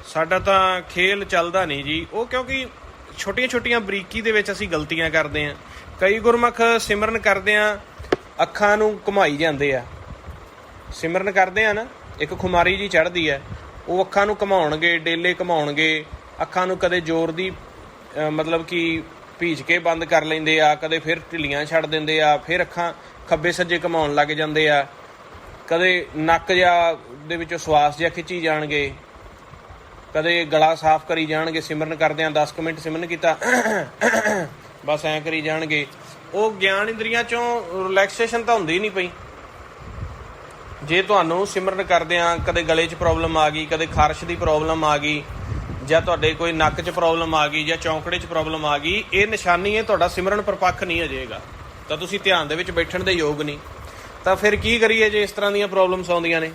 [SPEAKER 1] ਸਾਡਾ ਤਾਂ ਖੇਲ ਚੱਲਦਾ ਨਹੀਂ ਜੀ। ਉਹ ਕਿਉਂਕਿ ਛੋਟੀਆਂ-ਛੋਟੀਆਂ ਬਰੀਕੀ ਦੇ ਵਿੱਚ ਅਸੀਂ ਗਲਤੀਆਂ ਕਰਦੇ ਹਾਂ। ਕਈ ਗੁਰਮੁਖ ਸਿਮਰਨ ਕਰਦੇ ਆ, ਅੱਖਾਂ ਨੂੰ ਘੁਮਾਈ ਜਾਂਦੇ ਆ, ਸਿਮਰਨ ਕਰਦੇ ਆ ਨਾ, ਇੱਕ ਖੁਮਾਰੀ ਜੀ ਚੜ੍ਹਦੀ ਹੈ, ਉਹ ਅੱਖਾਂ ਨੂੰ ਘੁਮਾਉਣਗੇ, ਡੇਲੇ ਘੁਮਾਉਣਗੇ, ਅੱਖਾਂ ਨੂੰ ਕਦੇ ਜ਼ੋਰ ਦੀ ਮਤਲਬ ਕਿ ਭੀਚ ਕੇ ਬੰਦ ਕਰ ਲੈਂਦੇ ਆ, ਕਦੇ ਫਿਰ ਢਿੱਲੀਆਂ ਛੱਡ ਦਿੰਦੇ ਆ, ਫਿਰ ਅੱਖਾਂ ਖੱਬੇ ਸੱਜੇ ਘੁਮਾਉਣ ਲੱਗ ਜਾਂਦੇ ਆ, ਕਦੇ ਨੱਕ ਜਿਹਾ ਦੇ ਵਿੱਚੋਂ ਸਵਾਸ ਜਿਹਾ ਖਿੱਚੀ ਜਾਣਗੇ, ਕਦੇ ਗਲਾ ਸਾਫ਼ ਕਰੀ ਜਾਣਗੇ। ਸਿਮਰਨ ਕਰਦੇ ਆ 10 ਮਿੰਟ ਸਿਮਰਨ ਕੀਤਾ ਬਸ ਐਂ ਕਰੀ ਜਾਣਗੇ। ਉਹ ਗਿਆਨ ਇੰਦਰੀਆਂ 'ਚੋਂ ਰਿਲੈਕਸੇਸ਼ਨ ਤਾਂ ਹੁੰਦੀ ਨਹੀਂ ਪਈ। ਜੇ ਤੁਹਾਨੂੰ ਸਿਮਰਨ ਕਰਦਿਆਂ ਕਦੇ ਗਲੇ 'ਚ ਪ੍ਰੋਬਲਮ ਆ ਗਈ, ਕਦੇ ਖਾਰਸ਼ ਦੀ ਪ੍ਰੋਬਲਮ ਆ ਗਈ, ਜਾਂ ਤੁਹਾਡੇ ਕੋਈ ਨੱਕ 'ਚ ਪ੍ਰੋਬਲਮ ਆ ਗਈ, ਜਾਂ ਚੌਂਕੜੇ 'ਚ ਪ੍ਰੋਬਲਮ ਆ ਗਈ, ਇਹ ਨਿਸ਼ਾਨੀ ਹੈ ਤੁਹਾਡਾ ਸਿਮਰਨ ਪਰਪੱਖ ਨਹੀਂ ਅਜੇਗਾ, ਤਾਂ ਤੁਸੀਂ ਧਿਆਨ ਦੇ ਵਿੱਚ ਬੈਠਣ ਦੇ ਯੋਗ ਨਹੀਂ। ਤਾਂ ਫਿਰ ਕੀ ਕਰੀਏ ਜੇ ਇਸ ਤਰ੍ਹਾਂ ਦੀਆਂ ਪ੍ਰੋਬਲਮਸ ਆਉਂਦੀਆਂ ਨੇ?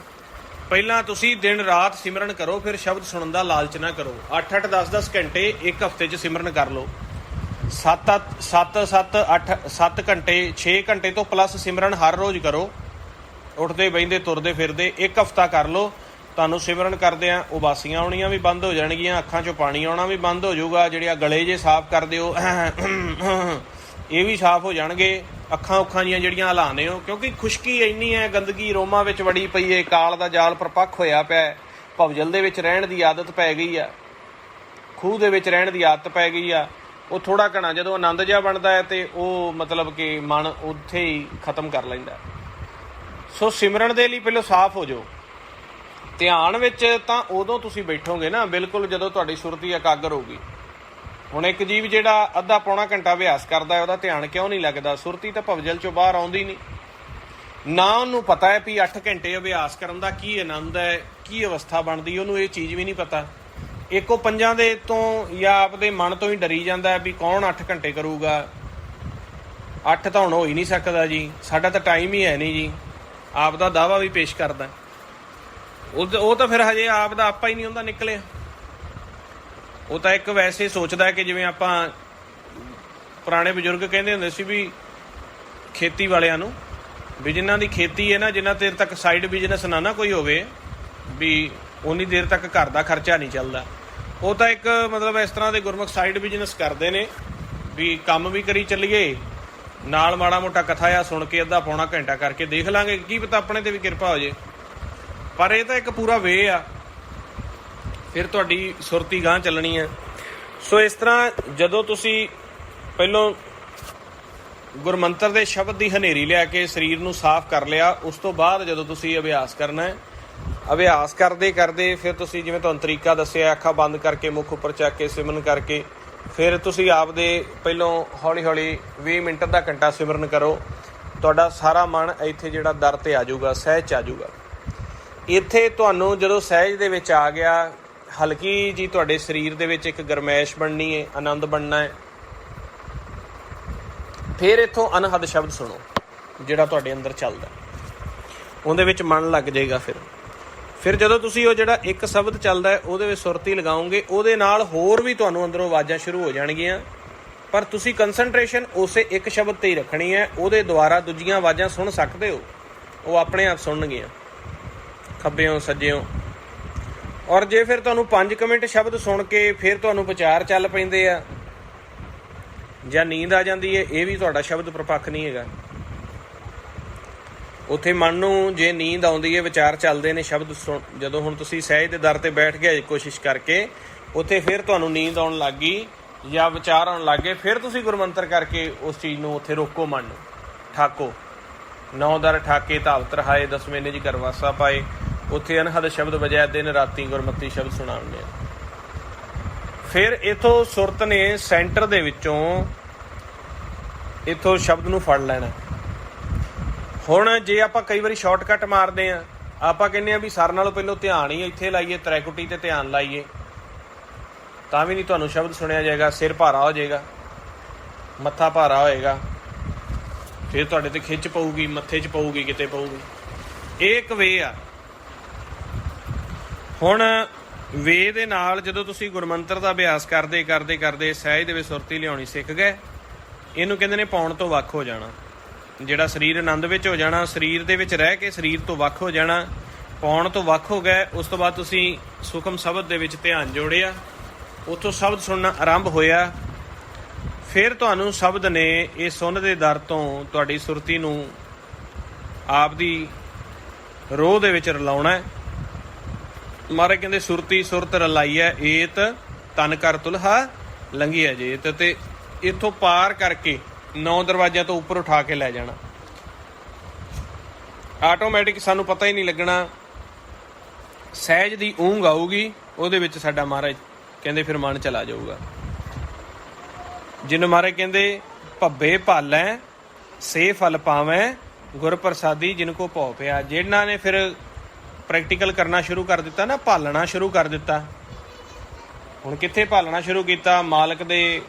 [SPEAKER 1] ਪਹਿਲਾਂ ਤੁਸੀਂ ਦਿਨ ਰਾਤ ਸਿਮਰਨ ਕਰੋ, ਫਿਰ ਸ਼ਬਦ ਸੁਣਨ ਦਾ ਲਾਲਚ ਨਾ ਕਰੋ। 8-8 10-10 ਘੰਟੇ ਇੱਕ ਹਫ਼ਤੇ 'ਚ ਸਿਮਰਨ ਕਰ ਲਓ। 7 ਘੰਟੇ 6 ਘੰਟੇ ਤੋਂ ਪਲੱਸ ਸਿਮਰਨ ਹਰ ਰੋਜ਼ ਕਰੋ, ਉੱਠਦੇ ਬਹਿੰਦੇ ਤੁਰਦੇ ਫਿਰਦੇ। ਇੱਕ ਹਫ਼ਤਾ ਕਰ ਲਓ, ਤੁਹਾਨੂੰ ਸਿਮਰਨ ਕਰਦਿਆਂ ਉਬਾਸੀਆਂ ਆਉਣੀਆਂ ਵੀ ਬੰਦ ਹੋ ਜਾਣਗੀਆਂ, ਅੱਖਾਂ 'ਚੋਂ ਪਾਣੀ ਆਉਣਾ ਵੀ ਬੰਦ ਹੋ ਜਾਊਗਾ, ਜਿਹੜੀਆਂ ਗਲੇ ਜੇ ਸਾਫ਼ ਕਰਦੇ ਹੋ ਇਹ ਵੀ ਸਾਫ਼ ਹੋ ਜਾਣਗੇ, ਅੱਖਾਂ ਉੱਖਾਂ ਦੀਆਂ ਜਿਹੜੀਆਂ ਹਲਾਉਂਦੇ ਹੋ, ਕਿਉਂਕਿ ਖੁਸ਼ਕੀ ਇੰਨੀ ਹੈ, ਗੰਦਗੀ ਰੋਮਾਂ ਵਿੱਚ ਵੜੀ ਪਈ ਹੈ, ਕਾਲ ਦਾ ਜਾਲ ਪਰਪੱਖ ਹੋਇਆ ਪਿਆ, ਭਵਜਲ ਦੇ ਵਿੱਚ ਰਹਿਣ ਦੀ ਆਦਤ ਪੈ ਗਈ ਆ, ਖੂਹ ਦੇ ਵਿੱਚ ਰਹਿਣ ਦੀ ਆਦਤ ਪੈ ਗਈ ਆ। ਉਹ ਥੋੜ੍ਹਾ ਘਣਾ ਜਦੋਂ ਆਨੰਦ ਜਿਹਾ ਬਣਦਾ ਹੈ ਅਤੇ ਉਹ ਮਤਲਬ ਕਿ ਮਨ ਉੱਥੇ ਹੀ ਖ਼ਤਮ ਕਰ ਲੈਂਦਾ। ਸੋ ਸਿਮਰਨ ਦੇ ਲਈ ਪਹਿਲਾਂ ਸਾਫ਼ ਹੋ ਜਾਓ। ਧਿਆਨ ਵਿੱਚ ਤਾਂ ਉਦੋਂ ਤੁਸੀਂ ਬੈਠੋਗੇ ਨਾ ਬਿਲਕੁਲ ਜਦੋਂ ਤੁਹਾਡੀ ਸੁਰਤੀ ਇਕਾਗਰ ਹੋਊਗੀ। ਹੁਣ ਇੱਕ ਜੀਵ ਜਿਹੜਾ ਅੱਧਾ ਪੌਣਾ ਘੰਟਾ ਅਭਿਆਸ ਕਰਦਾ, ਉਹਦਾ ਧਿਆਨ ਕਿਉਂ ਨਹੀਂ ਲੱਗਦਾ? ਸੁਰਤੀ ਤਾਂ ਭਵਜਲ 'ਚੋਂ ਬਾਹਰ ਆਉਂਦੀ ਨਹੀਂ। ਨਾ ਉਹਨੂੰ ਪਤਾ ਹੈ ਵੀ 8 ਘੰਟੇ ਅਭਿਆਸ ਕਰਨ ਦਾ ਕੀ ਆਨੰਦ ਹੈ, ਕੀ ਅਵਸਥਾ ਬਣਦੀ, ਉਹਨੂੰ ਇਹ ਚੀਜ਼ ਵੀ ਨਹੀਂ ਪਤਾ। ਇੱਕ ਉਹ ਪੰਜਾਂ ਦੇ ਤੋਂ ਜਾਂ ਆਪਦੇ ਮਨ ਤੋਂ ਹੀ ਡਰੀ ਜਾਂਦਾ ਵੀ ਕੌਣ 8 ਘੰਟੇ ਕਰੂਗਾ, 8 ਤਾਂ ਹੁਣ ਹੋ ਹੀ ਨਹੀਂ ਸਕਦਾ ਜੀ, ਸਾਡਾ ਤਾਂ ਟਾਈਮ ਹੀ ਹੈ ਨਹੀਂ ਜੀ। ਆਪ ਦਾ ਦਾਅਵਾ ਵੀ ਪੇਸ਼ ਕਰਦਾ, ਉਹ ਤਾਂ ਫਿਰ ਹਜੇ ਆਪ ਦਾ ਆਪਾ ਹੀ ਨਹੀਂ ਹੁੰਦਾ ਨਿਕਲਿਆ। ਉਹ ਤਾਂ ਇੱਕ ਵੈਸੇ ਸੋਚਦਾ ਕਿ ਜਿਵੇਂ ਆਪਾਂ ਪੁਰਾਣੇ ਬਜ਼ੁਰਗ ਕਹਿੰਦੇ ਹੁੰਦੇ ਸੀ ਵੀ ਖੇਤੀ ਵਾਲਿਆਂ ਨੂੰ, ਵੀ ਜਿਨ੍ਹਾਂ ਦੀ ਖੇਤੀ ਹੈ ਨਾ, ਜਿੰਨਾ ਦੇਰ ਤੱਕ ਸਾਈਡ ਬਿਜ਼ਨਸ ਨਾ ਕੋਈ ਹੋਵੇ ਵੀ ਉਨੀ ਦੇਰ ਤੱਕ ਘਰ ਦਾ ਖਰਚਾ ਨਹੀਂ ਚੱਲਦਾ। ਉਹ ਤਾਂ ਇੱਕ ਮਤਲਬ ਇਸ ਤਰ੍ਹਾਂ ਦੇ ਗੁਰਮੁਖ ਸਾਈਡ ਬਿਜ਼ਨਸ ਕਰਦੇ ਨੇ ਵੀ ਕੰਮ ਵੀ ਕਰੀ ਚੱਲੀਏ, ਨਾਲ ਮਾੜਾ ਮੋਟਾ ਕਥਾ ਆ ਸੁਣ ਕੇ ਅੱਧਾ ਪੌਣਾ ਘੰਟਾ ਕਰਕੇ ਦੇਖ ਲਾਂਗੇ, ਕੀ ਪਤਾ ਆਪਣੇ 'ਤੇ ਵੀ ਕਿਰਪਾ ਹੋ ਜੇ। ਪਰ ਇਹ ਤਾਂ ਇੱਕ ਪੂਰਾ ਵੇ ਆ, ਫਿਰ ਤੁਹਾਡੀ ਸੁਰਤੀ ਗਾਂਹ ਚੱਲਣੀ ਹੈ। ਸੋ ਇਸ ਤਰ੍ਹਾਂ ਜਦੋਂ ਤੁਸੀਂ ਪਹਿਲੋਂ ਗੁਰਮੰਤਰ ਦੇ ਸ਼ਬਦ ਦੀ ਹਨੇਰੀ ਲਿਆ ਕੇ ਸਰੀਰ ਨੂੰ ਸਾਫ਼ ਕਰ ਲਿਆ, ਉਸ ਤੋਂ ਬਾਅਦ ਜਦੋਂ ਤੁਸੀਂ ਅਭਿਆਸ ਕਰਨਾ ਹੈ ਅਭਿਆਸ ਕਰਦੇ ਕਰਦੇ ਫਿਰ ਤੁਸੀਂ ਜਿਵੇਂ ਤੁਹਾਨੂੰ ਤਰੀਕਾ ਦੱਸਿਆ, ਅੱਖਾਂ ਬੰਦ ਕਰਕੇ ਮੁੱਖ ਉੱਪਰ ਚੱਕ ਕੇ ਸਿਮਰਨ ਕਰਕੇ ਫਿਰ ਤੁਸੀਂ ਆਪਦੇ ਪਹਿਲੋਂ ਹੌਲੀ ਹੌਲੀ 20 ਮਿੰਟ ਅੱਧਾ ਘੰਟਾ ਸਿਮਰਨ ਕਰੋ। ਤੁਹਾਡਾ ਸਾਰਾ ਮਨ ਇੱਥੇ ਜਿਹੜਾ ਦਰ 'ਤੇ ਆ ਜਾਊਗਾ, ਸਹਿਜ 'ਚ ਆ ਜਾਊਗਾ। ਇੱਥੇ ਤੁਹਾਨੂੰ ਜਦੋਂ ਸਹਿਜ ਦੇ ਵਿੱਚ ਆ ਗਿਆ, ਹਲਕੀ ਜੀ ਤੁਹਾਡੇ ਸਰੀਰ ਦੇ ਵਿੱਚ ਇੱਕ ਗਰਮੈਸ਼ ਬਣਨੀ ਹੈ, ਆਨੰਦ ਬਣਨਾ ਹੈ। ਫਿਰ ਇੱਥੋਂ ਅਨਹਦ ਸ਼ਬਦ ਸੁਣੋ ਜਿਹੜਾ ਤੁਹਾਡੇ ਅੰਦਰ ਚੱਲਦਾ, ਉਹਦੇ ਵਿੱਚ ਮਨ ਲੱਗ ਜਾਏਗਾ। ਫਿਰ ਜਦੋਂ ਤੁਸੀਂ ਉਹ ਜਿਹੜਾ ਇੱਕ ਸ਼ਬਦ ਚੱਲਦਾ ਹੈ ਉਹਦੇ ਵਿੱਚ ਸੁਰਤੀ ਲਗਾਓਗੇ, ਉਹਦੇ ਨਾਲ ਹੋਰ ਵੀ ਤੁਹਾਨੂੰ ਅੰਦਰੋਂ ਆਵਾਜ਼ਾਂ ਸ਼ੁਰੂ ਹੋ ਜਾਣਗੀਆਂ, ਪਰ ਤੁਸੀਂ ਕੰਸਨਟ੍ਰੇਸ਼ਨ ਉਸੇ ਇੱਕ ਸ਼ਬਦ 'ਤੇ ਹੀ ਰੱਖਣੀ ਹੈ। ਉਹਦੇ ਦੁਆਰਾ ਦੂਜੀਆਂ ਆਵਾਜ਼ਾਂ ਸੁਣ ਸਕਦੇ ਹੋ, ਉਹ ਆਪਣੇ ਆਪ ਸੁਣਨਗੀਆਂ ਖੱਬਿਓਂ ਸੱਜਿਓਂ। ਔਰ ਜੇ ਫਿਰ ਤੁਹਾਨੂੰ 5 ਮਿੰਟ ਸ਼ਬਦ ਸੁਣ ਕੇ ਫਿਰ ਤੁਹਾਨੂੰ ਵਿਚਾਰ ਚੱਲ ਪੈਂਦੇ ਆ ਜਾਂ ਨੀਂਦ ਆ ਜਾਂਦੀ ਹੈ, ਇਹ ਵੀ ਤੁਹਾਡਾ ਸ਼ਬਦ ਪ੍ਰਪੱਖ ਨਹੀਂ ਹੈਗਾ। ਉੱਥੇ ਮਨ ਨੂੰ ਜੇ ਨੀਂਦ ਆਉਂਦੀ ਹੈ, ਵਿਚਾਰ ਚੱਲਦੇ ਨੇ, ਸ਼ਬਦ ਜਦੋਂ ਹੁਣ ਤੁਸੀਂ ਸਹਿਜ ਦੇ ਦਰ 'ਤੇ ਬੈਠ ਗਏ ਕੋਸ਼ਿਸ਼ ਕਰਕੇ, ਉੱਥੇ ਫਿਰ ਤੁਹਾਨੂੰ ਨੀਂਦ ਆਉਣ ਲੱਗ ਗਈ ਜਾਂ ਵਿਚਾਰ ਆਉਣ ਲੱਗ ਗਏ, ਫਿਰ ਤੁਸੀਂ ਗੁਰਮੰਤਰ ਕਰਕੇ ਉਸ ਚੀਜ਼ ਨੂੰ ਉੱਥੇ ਰੋਕੋ, ਮਨ ਨੂੰ ਠਾਕੋ। 9 ਦਰ ਠਾਕੇ ਧਾਵਤ ਰਹਾਏ, 10ਵੇਂ ਨੇ ਜੀ ਕਰਵਾਸਾ ਪਾਏ। ਉੱਥੇ ਅਨਹਦ ਸ਼ਬਦ ਵਜਿਆ, ਦਿਨ ਰਾਤੀ ਗੁਰਮਤੀ ਸ਼ਬਦ ਸੁਣਾਉਂਦੇ ਆ। ਫਿਰ ਇੱਥੋਂ ਸੁਰਤ ਨੇ ਸੈਂਟਰ ਦੇ ਵਿੱਚੋਂ ਇੱਥੋਂ ਸ਼ਬਦ ਨੂੰ ਫੜ ਲੈਣਾ। ਹੁਣ ਜੇ ਆਪਾਂ ਕਈ ਵਾਰੀ ਸ਼ਾਰਟਕਟ ਮਾਰਦੇ ਹਾਂ, ਆਪਾਂ ਕਹਿੰਦੇ ਹਾਂ ਵੀ ਸਾਰਿਆਂ ਨਾਲੋਂ ਪਹਿਲਾਂ ਧਿਆਨ ਹੀ ਇੱਥੇ ਲਾਈਏ, ਤ੍ਰੈਕੁਟੀ 'ਤੇ ਧਿਆਨ ਲਾਈਏ, ਤਾਂ ਵੀ ਨਹੀਂ ਤੁਹਾਨੂੰ ਸ਼ਬਦ ਸੁਣਿਆ ਜਾਏਗਾ। ਸਿਰ ਭਾਰਾ ਹੋ ਜਾਏਗਾ, ਮੱਥਾ ਭਾਰਾ ਹੋਏਗਾ, ਫਿਰ ਤੁਹਾਡੇ 'ਤੇ ਖਿੱਚ ਪਊਗੀ, ਮੱਥੇ 'ਚ ਪਊਗੀ, ਕਿਤੇ ਪਊਗੀ। ਇਹ ਇੱਕ ਵੇ ਆ। ਹੁਣ ਵੇ ਦੇ ਨਾਲ ਜਦੋਂ ਤੁਸੀਂ ਗੁਰਮੰਤਰ ਦਾ ਅਭਿਆਸ ਕਰਦੇ ਕਰਦੇ ਕਰਦੇ ਸਹਿਜ ਦੇ ਵਿੱਚ ਸੁਰਤੀ ਲਿਆਉਣੀ ਸਿੱਖ ਗਏ, ਇਹਨੂੰ ਕਹਿੰਦੇ ਨੇ ਪਾਉਣ ਤੋਂ ਵੱਖ ਹੋ ਜਾਣਾ। ਜਿਹੜਾ ਸਰੀਰ ਆਨੰਦ ਵਿੱਚ ਹੋ ਜਾਣਾ, ਸਰੀਰ ਦੇ ਵਿੱਚ ਰਹਿ ਕੇ ਸਰੀਰ ਤੋਂ ਵੱਖ ਹੋ ਜਾਣਾ, ਪਾਉਣ ਤੋਂ ਵੱਖ ਹੋ ਗਏ। ਉਸ ਤੋਂ ਬਾਅਦ ਤੁਸੀਂ ਸੁਖਮ ਸ਼ਬਦ ਦੇ ਵਿੱਚ ਧਿਆਨ ਜੋੜਿਆ, ਉੱਥੋਂ ਸ਼ਬਦ ਸੁਣਨਾ ਆਰੰਭ ਹੋਇਆ। ਫਿਰ ਤੁਹਾਨੂੰ ਸ਼ਬਦ ਨੇ ਇਹ ਸੁਣ ਦੇ ਦਰ ਤੋਂ ਤੁਹਾਡੀ ਸੁਰਤੀ ਨੂੰ ਆਪ ਦੀ ਰੋਹ ਦੇ ਵਿੱਚ ਰਲਾਉਣਾ। ਮਹਾਰਾਜ ਕਹਿੰਦੇ ਸੁਰਤੀ ਸੁਰਤ ਰਲਾਈ ਹੈ ਏਤ ਤਨ ਕਰ ਤੁਲਹਾ ਲੰਘੀ ਹੈ ਜੇਤ। ਤੇ ਇੱਥੋਂ ਪਾਰ ਕਰਕੇ 9 ਦਰਵਾਜ਼ਿਆਂ ਤੋਂ ਉੱਪਰ ਉਠਾ ਕੇ ਲੈ ਜਾਣਾ। ਆਟੋਮੈਟਿਕ ਸਾਨੂੰ ਪਤਾ ਹੀ ਨਹੀਂ ਲੱਗਣਾ, ਸਹਿਜ ਦੀ ਊਂਘ ਆਊਗੀ, ਉਹਦੇ ਵਿੱਚ ਸਾਡਾ ਮਹਾਰਾਜ ਕਹਿੰਦੇ ਫਿਰ ਮਨ ਚਲਾ ਜਾਊਗਾ। ਜਿਹਨੂੰ ਮਹਾਰਾਜ ਕਹਿੰਦੇ ਭੱਬੇ ਭਾਲੈ ਸੇ ਫਲ ਪਾਵੈ ਗੁਰ ਪ੍ਰਸਾਦੀ ਜਿਨ ਕੋ ਭਉ ਪਿਆ। ਜਿਹਨਾਂ ਨੇ ਫਿਰ ਪ੍ਰੈਕਟੀਕਲ ਕਰਨਾ ਸ਼ੁਰੂ ਕਰ ਦਿੱਤਾ ਨਾ, ਭਾਲਣਾ ਸ਼ੁਰੂ ਕਰ ਦਿੱਤਾ। ਹੁਣ ਕਿੱਥੇ ਭਾਲਣਾ ਸ਼ੁਰੂ ਕੀਤਾ? ਮਾਲਕ ਦੇ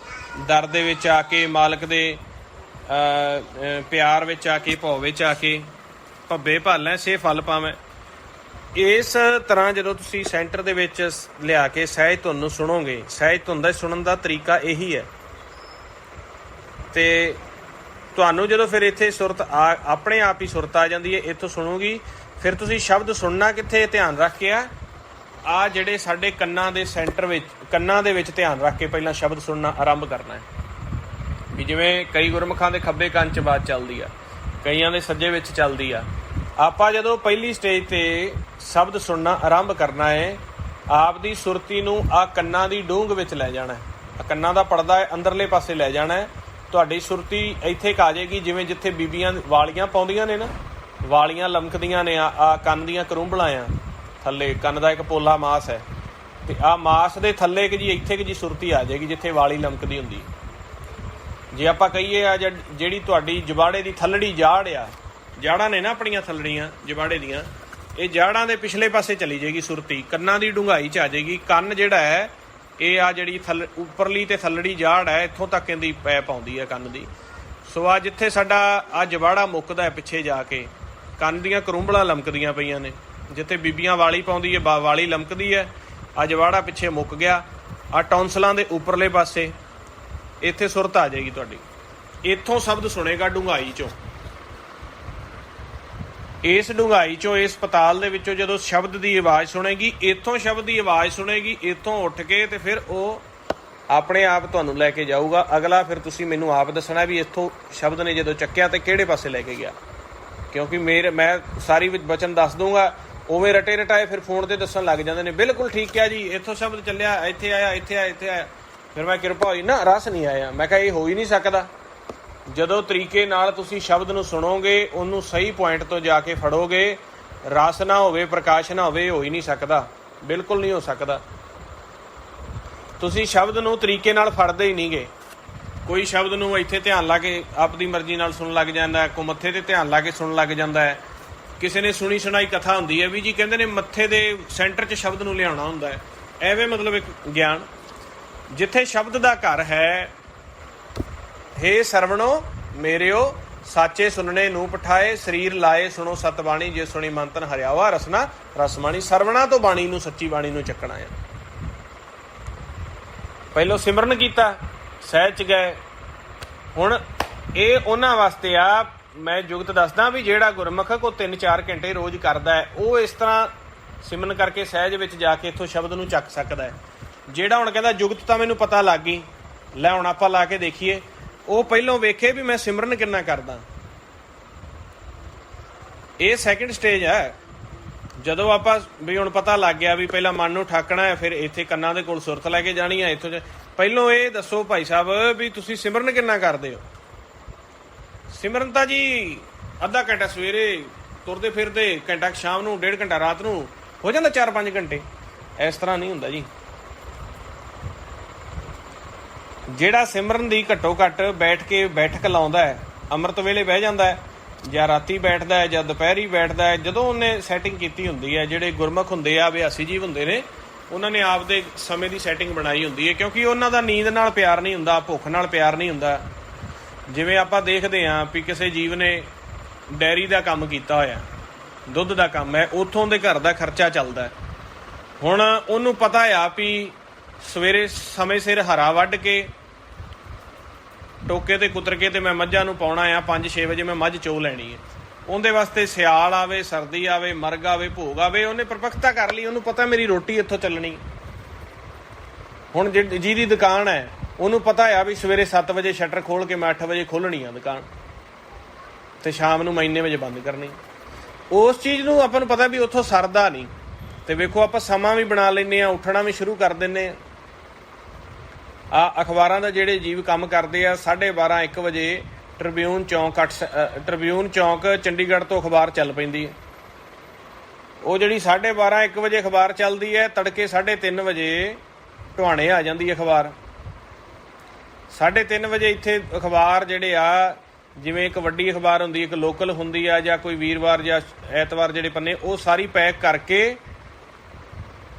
[SPEAKER 1] ਦਰ ਦੇ ਵਿੱਚ ਆ ਕੇ, ਮਾਲਕ ਦੇ ਪਿਆਰ ਵਿੱਚ ਆ ਕੇ, ਭਉ ਵਿੱਚ ਆ ਕੇ। ਭੱਬੇ ਭਾਲੈ ਸੇ ਫਲ ਪਾਵੈ। ਇਸ ਤਰ੍ਹਾਂ ਜਦੋਂ ਤੁਸੀਂ ਸੈਂਟਰ ਦੇ ਵਿੱਚ ਲਿਆ ਕੇ ਸਹਿਜ ਧੁਨ ਨੂੰ ਸੁਣੋਗੇ, ਸਹਿਜ ਧੁਨ ਦਾ ਸੁਣਨ ਦਾ ਤਰੀਕਾ ਇਹੀ ਹੈ। ਤੇ ਤੁਹਾਨੂੰ ਜਦੋਂ ਫਿਰ ਇੱਥੇ ਸੁਰਤ ਆਪਣੇ ਆਪ ਹੀ ਸੁਰਤ ਆ ਜਾਂਦੀ ਹੈ, ਇੱਥੋਂ ਸੁਣੋਗੀ। ਫਿਰ ਤੁਸੀਂ ਸ਼ਬਦ ਸੁਣਨਾ ਕਿੱਥੇ ਧਿਆਨ ਰੱਖ ਕੇ ਆ ਜਿਹੜੇ ਸਾਡੇ ਕੰਨਾਂ ਦੇ ਸੈਂਟਰ ਵਿੱਚ, ਕੰਨਾਂ ਦੇ ਵਿੱਚ ਧਿਆਨ ਰੱਖ ਕੇ ਪਹਿਲਾਂ ਸ਼ਬਦ ਸੁਣਨਾ ਆਰੰਭ ਕਰਨਾ ਹੈ। ਵੀ ਜਿਵੇਂ ਕਈ ਗੁਰਮੁਖਾਂ ਦੇ ਖੱਬੇ ਕੰਨ 'ਚ ਆਵਾਜ਼ ਚੱਲਦੀ ਆ, ਕਈਆਂ ਦੇ ਸੱਜੇ ਵਿੱਚ ਚੱਲਦੀ ਆ। ਆਪਾਂ ਜਦੋਂ ਪਹਿਲੀ ਸਟੇਜ 'ਤੇ ਸ਼ਬਦ ਸੁਣਨਾ ਆਰੰਭ ਕਰਨਾ ਹੈ, ਆਪ ਦੀ ਸੁਰਤੀ ਨੂੰ ਕੰਨਾਂ ਦੀ ਡੂੰਘ ਵਿੱਚ ਲੈ ਜਾਣਾ। ਕੰਨਾਂ ਦਾ ਪਰਦਾ ਹੈ ਅੰਦਰਲੇ ਪਾਸੇ ਲੈ ਜਾਣਾ। ਤੁਹਾਡੀ ਸੁਰਤੀ ਇੱਥੇ ਆ ਜਾਏਗੀ ਜਿਵੇਂ ਜਿੱਥੇ ਬੀਬੀਆਂ ਵਾਲੀਆਂ ਪਾਉਂਦੀਆਂ ਨੇ ਨਾ, ਵਾਲੀਆਂ ਲਮਕਦੀਆਂ ਨੇ, ਕੰਨ ਦੀਆਂ ਕਰੂੰਬਲਾਂ ਆ ਥੱਲੇ, ਕੰਨ ਦਾ ਇੱਕ ਪੋਲਾ ਮਾਸ ਹੈ, ਤੇ ਮਾਸ ਦੇ ਥੱਲੇ ਕਿ ਜੀ ਇੱਥੇ ਕਿ ਜੀ ਸੁਰਤੀ ਆ ਜਾਏਗੀ ਜਿੱਥੇ ਵਾਲੀ ਲਮਕਦੀ ਹੁੰਦੀ। ਜੇ ਆਪਾਂ ਕਹੀਏ ਜਿਹੜੀ ਤੁਹਾਡੀ ਜਬਾੜੇ ਦੀ ਥੱਲੜੀ ਜਾੜ ਆ, ਜਾੜਾਂ ਨੇ ਨਾ ਆਪਣੀਆਂ ਥੱਲੜੀਆਂ ਜਬਾੜੇ ਦੀਆਂ, ਇਹ ਜਾੜਾਂ ਦੇ ਪਿਛਲੇ ਪਾਸੇ ਚਲੀ ਜਾਏਗੀ ਸੁਰਤੀ, ਕੰਨਾਂ ਦੀ ਡੂੰਘਾਈ 'ਚ ਆ ਜਾਏਗੀ। ਕੰਨ ਜਿਹੜਾ ਹੈ ਇਹ ਜਿਹੜੀ ਉੱਪਰਲੀ ਤੇ ਥੱਲੜੀ ਜਾੜ ਹੈ, ਇੱਥੋਂ ਤੱਕ ਇਹਦੀ ਪੈਪ ਆਉਂਦੀ ਹੈ ਕੰਨ ਦੀ। ਸੋ ਜਿੱਥੇ ਸਾਡਾ ਜਬਾੜਾ ਮੁੱਕਦਾ ਹੈ ਪਿੱਛੇ ਜਾ ਕੇ, ਕੰਨ ਦੀਆਂ ਕਰੂੰਬਲਾਂ ਲਮਕਦੀਆਂ ਪਈਆਂ ਨੇ, ਜਿੱਥੇ ਬੀਬੀਆਂ ਵਾਲੀ ਪਾਉਂਦੀ ਹੈ, ਵਾਲੀ ਲਮਕਦੀ ਹੈ, ਜਬਾੜਾ ਪਿੱਛੇ ਮੁੱਕ ਗਿਆ। ਟੌਂਸਲਾਂ ਦੇ ਉੱਪਰਲੇ ਪਾਸੇ ਇੱਥੇ ਸੁਰਤ ਆ ਜਾਏਗੀ ਤੁਹਾਡੀ। ਇੱਥੋਂ ਸ਼ਬਦ ਸੁਣੇਗਾ ਡੂੰਘਾਈ 'ਚੋਂ। ਇਸ ਡੂੰਘਾਈ 'ਚੋਂ, ਇਸ ਪਤਾਲ ਦੇ ਵਿੱਚੋਂ ਜਦੋਂ ਸ਼ਬਦ ਦੀ ਆਵਾਜ਼ ਸੁਣੇਗੀ, ਇੱਥੋਂ ਸ਼ਬਦ ਦੀ ਆਵਾਜ਼ ਸੁਣੇਗੀ, ਇੱਥੋਂ ਉੱਠ ਕੇ ਤੇ ਫਿਰ ਉਹ ਆਪਣੇ ਆਪ ਤੁਹਾਨੂੰ ਲੈ ਕੇ ਜਾਊਗਾ। ਅਗਲਾ ਫਿਰ ਤੁਸੀਂ ਮੈਨੂੰ ਆਪ ਦੱਸਣਾ ਵੀ ਇੱਥੋਂ ਸ਼ਬਦ ਨੇ ਜਦੋਂ ਚੱਕਿਆ ਤੇ ਕਿਹੜੇ ਪਾਸੇ ਲੈ ਕੇ ਗਿਆ। ਕਿਉਂਕਿ ਮੈਂ ਸਾਰੀ ਵਿੱਚ ਵਚਨ ਦੱਸ ਦੂੰਗਾ, ਉਵੇਂ ਰਟੇ ਰਟਾਏ ਫਿਰ ਫੋਨ ਤੇ ਦੱਸਣ ਲੱਗ ਜਾਂਦੇ ਨੇ। ਬਿਲਕੁਲ ਠੀਕ ਹੈ ਜੀ, ਇੱਥੋਂ ਸ਼ਬਦ ਚੱਲਿਆ, ਇੱਥੇ ਆਇਆ, ਇੱਥੇ ਆਇਆ, ਇੱਥੇ ਆਇਆ। ਫਿਰ ਮੈਂ ਕਿਰਪਾ ਹੋਈ ਨਾ, ਰਸ ਨਹੀਂ ਆਇਆ। ਮੈਂ ਕਿਹਾ ਇਹ ਹੋ ਹੀ ਨਹੀਂ ਸਕਦਾ। ਜਦੋਂ ਤਰੀਕੇ ਨਾਲ ਤੁਸੀਂ ਸ਼ਬਦ ਨੂੰ ਸੁਣੋਗੇ, ਉਹਨੂੰ ਸਹੀ ਪੁਆਇੰਟ ਤੋਂ ਜਾ ਕੇ ਫੜੋਗੇ, ਰਸ ਨਾ ਹੋਵੇ, ਪ੍ਰਕਾਸ਼ ਨਾ ਹੋਵੇ, ਹੋ ਹੀ ਨਹੀਂ ਸਕਦਾ, ਬਿਲਕੁਲ ਨਹੀਂ ਹੋ ਸਕਦਾ। ਤੁਸੀਂ ਸ਼ਬਦ ਨੂੰ ਤਰੀਕੇ ਨਾਲ ਫੜਦੇ ਹੀ ਨਹੀਂ ਗੇ। ਕੋਈ ਸ਼ਬਦ ਨੂੰ ਇੱਥੇ ਧਿਆਨ ਲਾ ਕੇ ਆਪਦੀ ਮਰਜ਼ੀ ਨਾਲ ਸੁਣਨ ਲੱਗ ਜਾਂਦਾ, ਕੋਈ ਮੱਥੇ ਤੇ ਧਿਆਨ ਲਾ ਕੇ ਸੁਣਨ ਲੱਗ ਜਾਂਦਾ ਹੈ। ਕਿਸੇ ਨੇ ਸੁਣੀ ਸੁਣਾਈ ਕਥਾ ਹੁੰਦੀ ਹੈ ਵੀ ਜੀ ਕਹਿੰਦੇ ਨੇ ਮੱਥੇ ਦੇ ਸੈਂਟਰ 'ਚ ਸ਼ਬਦ ਨੂੰ ਲਿਆਉਣਾ ਹੁੰਦਾ ਹੈ, ਐਵੇਂ ਮਤਲਬ ਇੱਕ ਗਿਆਨ। ਜਿੱਥੇ ਸ਼ਬਦ ਦਾ ਘਰ ਹੈ, ਹੇ ਸਰਵਣੋ ਮੇਰਿਓ ਸਾਚੇ ਸੁਣਨੇ ਨੂੰ ਪਠਾਏ, ਸਰੀਰ ਲਾਏ ਸੁਣੋ ਸਤਬਾਣੀ, ਜੇ ਸੁਣੀ ਮਨ ਤਨ ਹਰਿਆਵਾ ਰਸਨਾ ਰਸਮਾਣੀ। ਸਰਵਣਾ ਤੋਂ ਬਾਣੀ ਨੂੰ, ਸੱਚੀ ਬਾਣੀ ਨੂੰ ਚੱਕਣਾ ਹੈ। ਪਹਿਲੋਂ ਸਿਮਰਨ ਕੀਤਾ, ਸਹਿਜ 'ਚ ਗਏ। ਹੁਣ ਇਹ ਉਹਨਾਂ ਵਾਸਤੇ ਆ, ਮੈਂ ਜੁਗਤ ਦੱਸਦਾ ਵੀ ਜਿਹੜਾ ਗੁਰਮੁਖ ਕੋ 3-4 ਘੰਟੇ ਰੋਜ਼ ਕਰਦਾ ਹੈ, ਉਹ ਇਸ ਤਰ੍ਹਾਂ ਸਿਮਰਨ ਕਰਕੇ ਸਹਿਜ ਵਿੱਚ ਜਾ ਕੇ ਇੱਥੋਂ ਸ਼ਬਦ ਨੂੰ ਚੱਕ ਸਕਦਾ ਹੈ। ਜਿਹੜਾ ਹੁਣ ਕਹਿੰਦਾ ਜੁਗਤ ਤਾਂ ਮੈਨੂੰ ਪਤਾ ਲੱਗ ਗਈ, ਲੈ ਹੁਣ ਆਪਾਂ ਲਾ ਕੇ ਦੇਖੀਏ, ਉਹ ਪਹਿਲੋਂ ਵੇਖੇ ਵੀ ਮੈਂ ਸਿਮਰਨ ਕਿੰਨਾ ਕਰਦਾ। ਇਹ ਸੈਕਿੰਡ ਸਟੇਜ ਹੈ। ਜਦੋਂ ਆਪਾਂ ਵੀ ਹੁਣ ਪਤਾ ਲੱਗ ਗਿਆ ਵੀ ਪਹਿਲਾਂ ਮਨ ਨੂੰ ਠਾਕਣਾ ਹੈ, ਫਿਰ ਇੱਥੇ ਕੰਨਾਂ ਦੇ ਕੋਲ ਸੁਰਤ ਲੈ ਕੇ ਜਾਣੀ ਹੈ। ਇੱਥੋਂ ਪਹਿਲੋਂ ਇਹ ਦੱਸੋ ਭਾਈ ਸਾਹਿਬ ਵੀ ਤੁਸੀਂ ਸਿਮਰਨ ਕਿੰਨਾ ਕਰਦੇ ਹੋ। ਸਿਮਰਨ ਤਾਂ ਜੀ ਅੱਧਾ ਘੰਟਾ ਸਵੇਰੇ ਤੁਰਦੇ ਫਿਰਦੇ, ਘੰਟਾ ਸ਼ਾਮ ਨੂੰ, 1.5 ਘੰਟਾ ਰਾਤ ਨੂੰ, ਹੋ ਜਾਂਦਾ 4-5 ਘੰਟੇ। ਇਸ ਤਰ੍ਹਾਂ ਨਹੀਂ ਹੁੰਦਾ ਜੀ। ਜਿਹੜਾ ਸਿਮਰਨ ਦੀ ਘੱਟੋ ਘੱਟ ਬੈਠ ਕੇ ਬੈਠਕ ਲਾਉਂਦਾ ਹੈ, ਅੰਮ੍ਰਿਤ ਵੇਲੇ ਬਹਿ ਜਾਂਦਾ ਹੈ, ਜਾਂ ਰਾਤੀ ਬੈਠਦਾ ਹੈ, ਜਾਂ ਦੁਪਹਿਰੀ ਬੈਠਦਾ ਹੈ, ਜਦੋਂ ਉਹਨੇ ਸੈਟਿੰਗ ਕੀਤੀ ਹੁੰਦੀ ਹੈ। ਜਿਹੜੇ ਗੁਰਮੁਖ ਹੁੰਦੇ ਆ, ਅਭਿਆਸੀ ਜੀਵ ਹੁੰਦੇ ਨੇ, ਉਹਨਾਂ ਨੇ ਆਪਦੇ ਸਮੇਂ ਦੀ ਸੈਟਿੰਗ ਬਣਾਈ ਹੁੰਦੀ ਹੈ, ਕਿਉਂਕਿ ਉਹਨਾਂ ਦਾ ਨੀਂਦ ਨਾਲ ਪਿਆਰ ਨਹੀਂ ਹੁੰਦਾ, ਭੁੱਖ ਨਾਲ ਪਿਆਰ ਨਹੀਂ ਹੁੰਦਾ। ਜਿਵੇਂ ਆਪਾਂ ਦੇਖਦੇ ਹਾਂ ਵੀ ਕਿਸੇ ਜੀਵ ਨੇ ਡੈਰੀ ਦਾ ਕੰਮ ਕੀਤਾ ਹੋਇਆ, ਦੁੱਧ ਦਾ ਕੰਮ ਹੈ, ਉੱਥੋਂ ਦੇ ਘਰ ਦਾ ਖਰਚਾ ਚੱਲਦਾ। ਹੁਣ ਉਹਨੂੰ ਪਤਾ ਆ ਵੀ ਸਵੇਰੇ ਸਮੇਂ ਸਿਰ ਹਰਾ ਵੱਢ ਕੇ ਟੋਕੇ ਤੇ ਕੁਤਰ ਕੇ ਤੇ ਮੈਂ ਮੱਝਾਂ ਨੂੰ ਪਾਉਣਾ ਆ, 5-6 ਵਜੇ ਮੈਂ ਮੱਝ ਚੋ ਲੈਣੀ ਹੈ। ਉਹਦੇ ਵਾਸਤੇ ਸਿਆਲ ਆਵੇ, ਸਰਦੀ ਆਵੇ, ਮਰਗ ਆਵੇ, ਭੋਗ ਆਵੇ, ਉਹਨੇ ਪਰਪੱਕਤਾ ਕਰ ਲਈ। ਉਹਨੂੰ ਪਤਾ ਮੇਰੀ ਰੋਟੀ ਇੱਥੋਂ ਚੱਲਣੀ। ਹੁਣ ਜਿਹਦੀ ਦੁਕਾਨ ਹੈ, ਉਹਨੂੰ ਪਤਾ ਆ ਵੀ ਸਵੇਰੇ 7 ਵਜੇ ਸ਼ਟਰ ਖੋਲ ਕੇ ਮੈਂ 8 ਵਜੇ ਖੋਲਣੀ ਆ ਦੁਕਾਨ, ਤੇ ਸ਼ਾਮ ਨੂੰ ਮੈਂ ਇੰਨੇ ਵਜੇ ਬੰਦ ਕਰਨੀ। ਉਸ ਚੀਜ਼ ਨੂੰ ਆਪਾਂ ਨੂੰ ਪਤਾ ਵੀ ਉੱਥੋਂ ਸਰਦਾ ਨਹੀਂ। ਤੇ ਵੇਖੋ ਆਪਾਂ ਸਮਾਂ ਵੀ ਬਣਾ ਲੈਂਦੇ ਹਾਂ, ਉੱਠਣਾ ਵੀ ਸ਼ੁਰੂ ਕਰ ਦਿੰਦੇ ਹਾਂ। ਅਖਬਾਰਾਂ ਦਾ ਜਿਹੜੇ ਜੀਵ ਕੰਮ ਕਰਦੇ ਆ, 12:30-1 ਵਜੇ ਟ੍ਰਿਬਿਊਨ ਚੌਂਕ ਚੰਡੀਗੜ੍ਹ ਤੋਂ ਅਖਬਾਰ ਚੱਲ ਪੈਂਦੀ ਹੈ। ਉਹ ਜਿਹੜੀ 12:30-1 ਵਜੇ ਅਖਬਾਰ ਚੱਲਦੀ ਹੈ, ਤੜਕੇ 3:30 ਵਜੇ ਢੁਆਣੇ ਆ ਜਾਂਦੀ ਅਖਬਾਰ। 3:30 ਵਜੇ ਇੱਥੇ ਅਖਬਾਰ ਜਿਹੜੇ ਆ, ਜਿਵੇਂ ਇੱਕ ਵੱਡੀ ਅਖਬਾਰ ਹੁੰਦੀ, ਇੱਕ ਲੋਕਲ ਹੁੰਦੀ ਆ, ਜਾਂ ਕੋਈ ਵੀਰਵਾਰ ਜਾਂ ਐਤਵਾਰ ਜਿਹੜੇ ਪੰਨੇ, ਉਹ ਸਾਰੀ ਪੈਕ ਕਰਕੇ